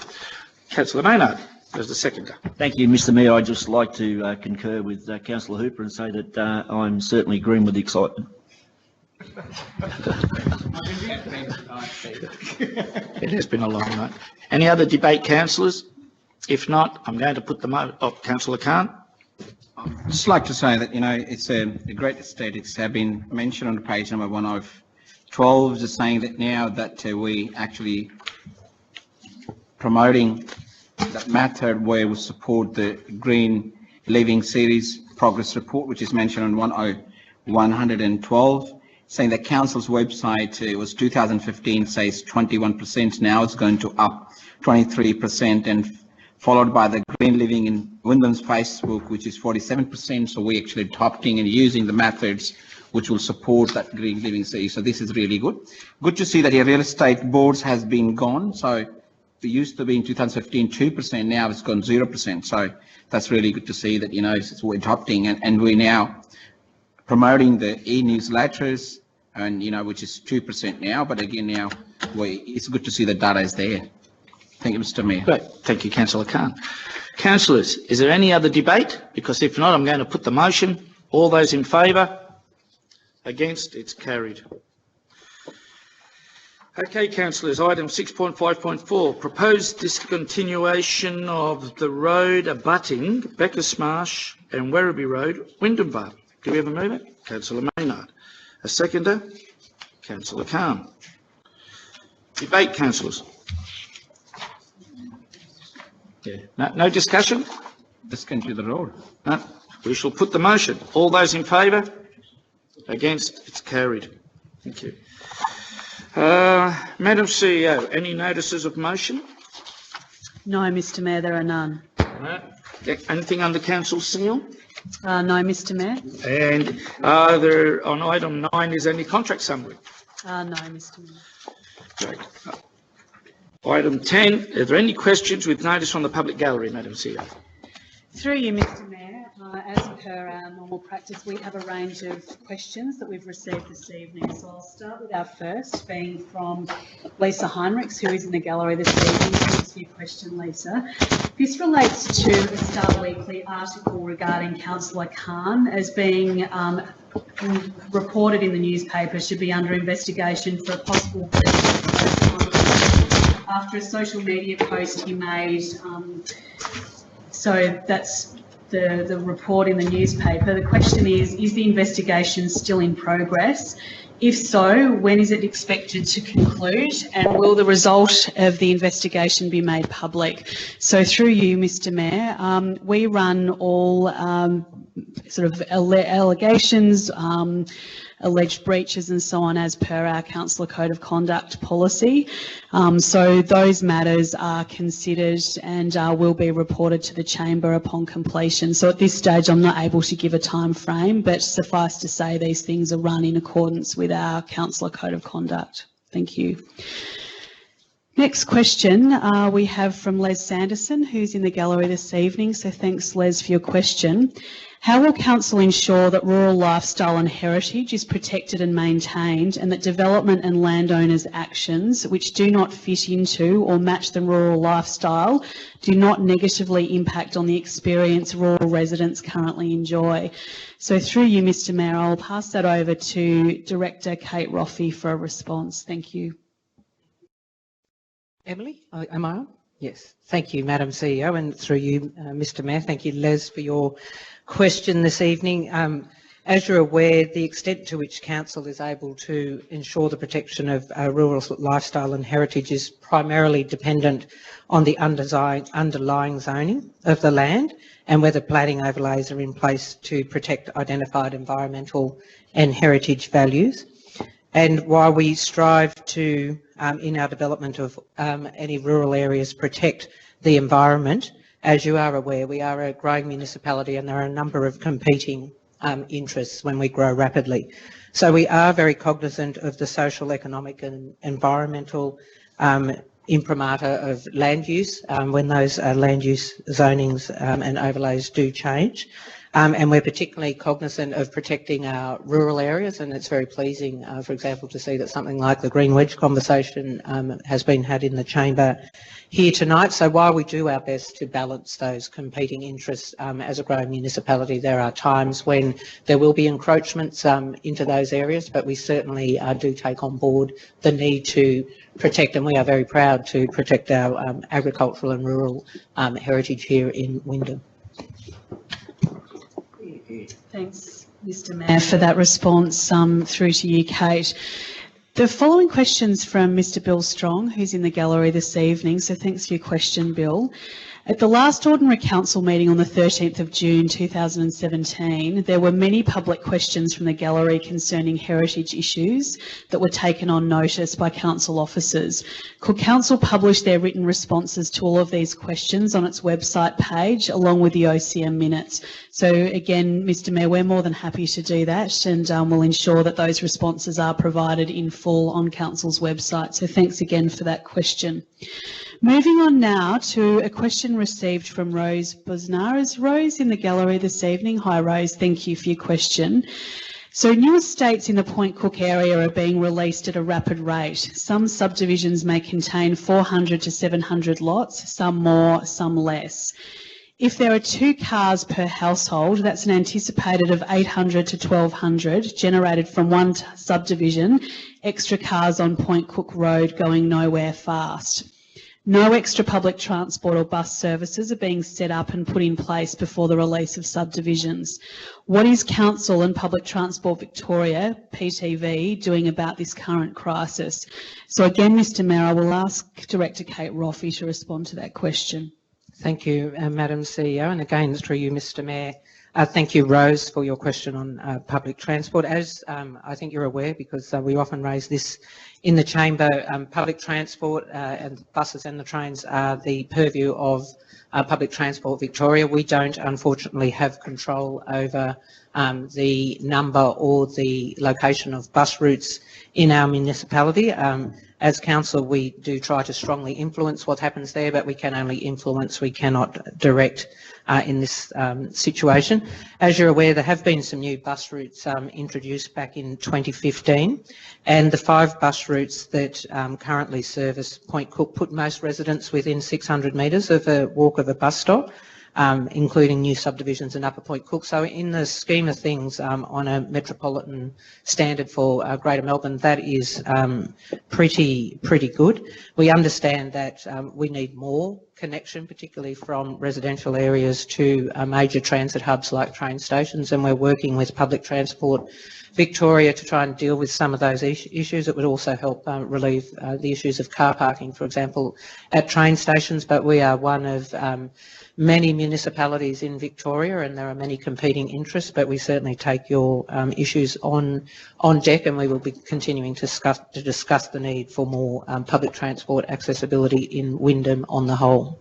Councillor Maynard, as the seconder. Thank you, Mr Mayor. I'd just like to concur with Councillor Hooper and say that I'm certainly agreeing with the excitement. It has been a long night. Any other debate, councillors? If not, I'm going to put them up. Oh, Councillor Khan. I'd just like to say that, it's a great estate. It's been mentioned on page number 112, just saying that now that we actually promoting that method where we support the Green Living Series Progress Report, which is mentioned on 112, saying that council's website, it was 2015, says 21%, now it's going to up 23%, and followed by the Green Living in Wyndham's Facebook, which is 47%. So we're actually adopting and using the methods which will support that Green Living Series. So this is really good. Good to see that your real estate boards has been gone. So it used to be in 2015 2%, now it's gone 0%. So that's really good to see that, we're adopting and we're now promoting the e-newsletters, and which is 2% now. But again, now it's good to see the data is there. Thank you, Mr Mayor. Great. Thank you, Councillor Khan. Councillors, is there any other debate? Because if not, I'm going to put the motion. All those in favour? Against? It's carried. Okay, councillors, item 6.5.4, proposed discontinuation of the road abutting Becker's Marsh and Werribee Road, Wyndham Vale. Do we have a mover? Councillor Maynard. A seconder? Councillor Khan. Debate, councillors. Yeah. No discussion? Discontinue the road. No. We shall put the motion. All those in favour? Against? It's carried. Thank you. Madam CEO, any notices of motion? No, Mr Mayor, there are none. Anything under council seal? No, Mr Mayor. And are there, on item 9, is any contract summary? No, Mr Mayor. Great. Item 10, are there any questions with notice from the public gallery, Madam CEO? Through you, Mr Mayor, as per our normal practice, we have a range of questions that we've received this evening. So I'll start with our first, being from Lisa Heinrichs, who is in the gallery this evening. Thanks for your question, Lisa. This relates to a Star Weekly article regarding Councillor Khan as being reported in the newspaper should be under investigation for a possible after a social media post he made. So that's the report in the newspaper. The question is the investigation still in progress? If so, when is it expected to conclude, and will the result of the investigation be made public? So through you, Mr Mayor, we run all sort of allegations, alleged breaches and so on as per our Councillor Code of Conduct policy. So those matters are considered and will be reported to the Chamber upon completion. So at this stage I'm not able to give a time frame, but suffice to say these things are run in accordance with our Councillor Code of Conduct. Thank you. Next question we have from Les Sanderson, who's in the gallery this evening. So thanks, Les, for your question. How will Council ensure that rural lifestyle and heritage is protected and maintained, and that development and landowners' actions which do not fit into or match the rural lifestyle do not negatively impact on the experience rural residents currently enjoy? So through you, Mr Mayor, I'll pass that over to Director Kate Roffey for a response. Thank you. Emily, am I on? Yes. Thank you, Madam CEO, and through you, Mr Mayor. Thank you, Les, for your question this evening. As you're aware, the extent to which Council is able to ensure the protection of rural lifestyle and heritage is primarily dependent on the underlying zoning of the land and whether planning overlays are in place to protect identified environmental and heritage values. And while we strive to, in our development of any rural areas, protect the environment, as you are aware, we are a growing municipality and there are a number of competing interests when we grow rapidly. So we are very cognizant of the social, economic and environmental imprimatur of land use when those land use zonings and overlays do change. And we're particularly cognizant of protecting our rural areas, and it's very pleasing, for example, to see that something like the Green Wedge conversation has been had in the chamber here tonight. So while we do our best to balance those competing interests as a growing municipality, there are times when there will be encroachments into those areas, but we certainly do take on board the need to protect, and we are very proud to protect our agricultural and rural heritage here in Wyndham. Thanks, Mr Mayor, for that response through to you, Kate. The following questions from Mr Bill Strong, who's in the gallery this evening, so thanks for your question, Bill. At the last Ordinary Council meeting on the 13th of June 2017, there were many public questions from the gallery concerning heritage issues that were taken on notice by Council officers. Could Council publish their written responses to all of these questions on its website page, along with the OCM minutes? So again, Mr Mayor, we're more than happy to do that, and we'll ensure that those responses are provided in full on Council's website. So thanks again for that question. Moving on now to a question received from Rose Bosnar. Is Rose in the gallery this evening? Hi Rose, thank you for your question. So new estates in the Point Cook area are being released at a rapid rate. Some subdivisions may contain 400 to 700 lots, some more, some less. If there are 2 cars per household, that's an anticipated of 800 to 1200 generated from one subdivision, extra cars on Point Cook Road going nowhere fast. No extra public transport or bus services are being set up and put in place before the release of subdivisions. What is Council and Public Transport Victoria, PTV, doing about this current crisis? So again, Mr Mayor, I will ask Director Kate Roffey to respond to that question. Thank you, Madam CEO, and again through you, Mr Mayor. Thank you, Rose, for your question on public transport. As I think you're aware, because we often raise this in the chamber, public transport and buses and the trains are the purview of Public Transport Victoria. We don't, unfortunately, have control over the number or the location of bus routes in our municipality. As council, we do try to strongly influence what happens there, but we can only influence, we cannot direct in this situation. As you're aware, there have been some new bus routes introduced back in 2015, and the 5 bus routes that currently service Point Cook put most residents within 600 metres of a walk of a bus stop, including new subdivisions in Upper Point Cook. So in the scheme of things, on a metropolitan standard for Greater Melbourne, that is pretty good. We understand that we need more connection, particularly from residential areas to major transit hubs like train stations, and we're working with Public Transport Victoria to try and deal with some of those issues. It would also help relieve the issues of car parking, for example, at train stations, but we are one of many municipalities in Victoria, and there are many competing interests, but we certainly take your issues on deck, and we will be continuing to discuss the need for more public transport accessibility in Wyndham on the whole.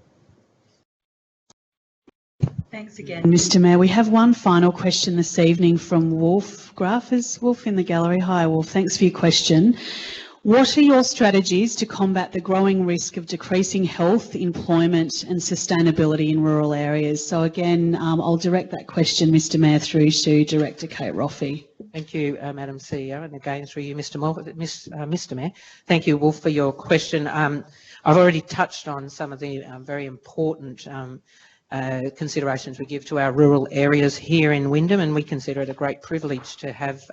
Thanks again, Mr Mayor. We have one final question this evening from Wolf Graf. Is Wolf in the gallery? Hi, Wolf. Thanks for your question. What are your strategies to combat the growing risk of decreasing health, employment and sustainability in rural areas? So again, I'll direct that question, Mr Mayor, through to Director Kate Roffey. Thank you, Madam CEO, and again through you, Mr Mayor. Thank you, Wolf, for your question. I've already touched on some of the very important considerations we give to our rural areas here in Wyndham, and we consider it a great privilege to have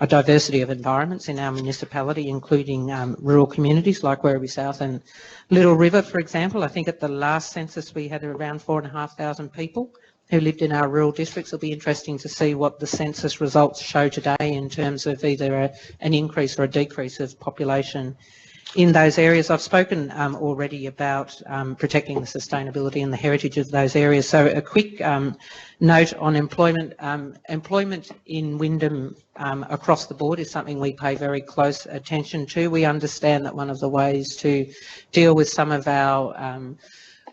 a diversity of environments in our municipality, including rural communities like Werribee South and Little River, for example. I think at the last census we had around 4,500 people who lived in our rural districts. It'll be interesting to see what the census results show today in terms of either an increase or a decrease of population in those areas. I've spoken already about protecting the sustainability and the heritage of those areas. So a quick note on employment. Employment in Wyndham across the board is something we pay very close attention to. We understand that one of the ways to deal with some of our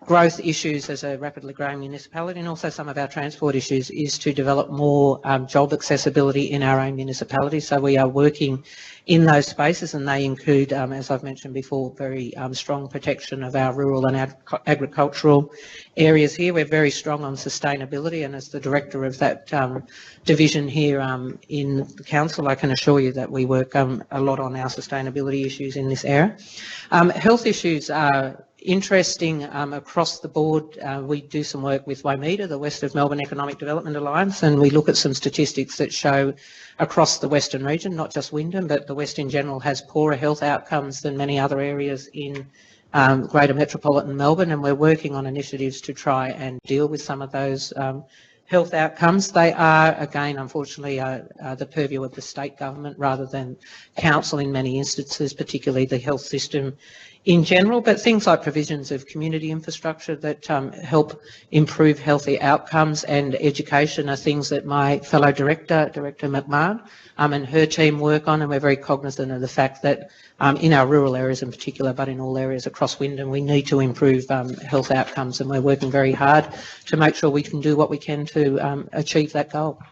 growth issues as a rapidly growing municipality, and also some of our transport issues, is to develop more job accessibility in our own municipality. So we are working in those spaces, and they include, as I've mentioned before, very strong protection of our rural and agricultural areas here. We're very strong on sustainability, and as the director of that division here in the council, I can assure you that we work a lot on our sustainability issues in this area. Health issues are interesting across the board. We do some work with WOMEDA, the West of Melbourne Economic Development Alliance, and we look at some statistics that show across the Western region, not just Wyndham, but the West in general has poorer health outcomes than many other areas in Greater Metropolitan Melbourne, and we're working on initiatives to try and deal with some of those health outcomes. They are, again, unfortunately, the purview of the state government rather than council in many instances, particularly the health system in general, but things like provisions of community infrastructure that help improve healthy outcomes and education are things that my fellow director, Director McMahon, and her team work on, and we're very cognizant of the fact that in our rural areas in particular, but in all areas across Wyndham, we need to improve health outcomes, and we're working very hard to make sure we can do what we can to achieve that goal.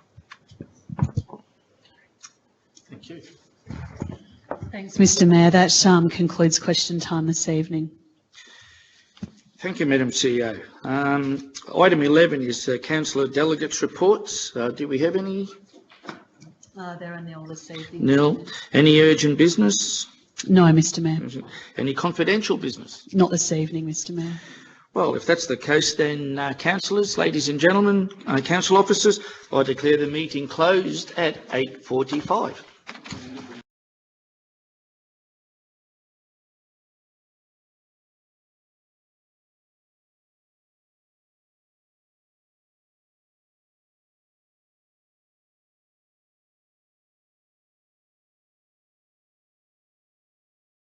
Thank you. Thanks, Mr Mayor. That concludes question time this evening. Thank you, Madam CEO. Item 11 is Councillor Delegates' reports. Do we have any? There are nil this evening. Nil. Any urgent business? No, Mr Mayor. Any confidential business? Not this evening, Mr Mayor. Well, if that's the case, then councillors, ladies and gentlemen, council officers, I declare the meeting closed at 8:45.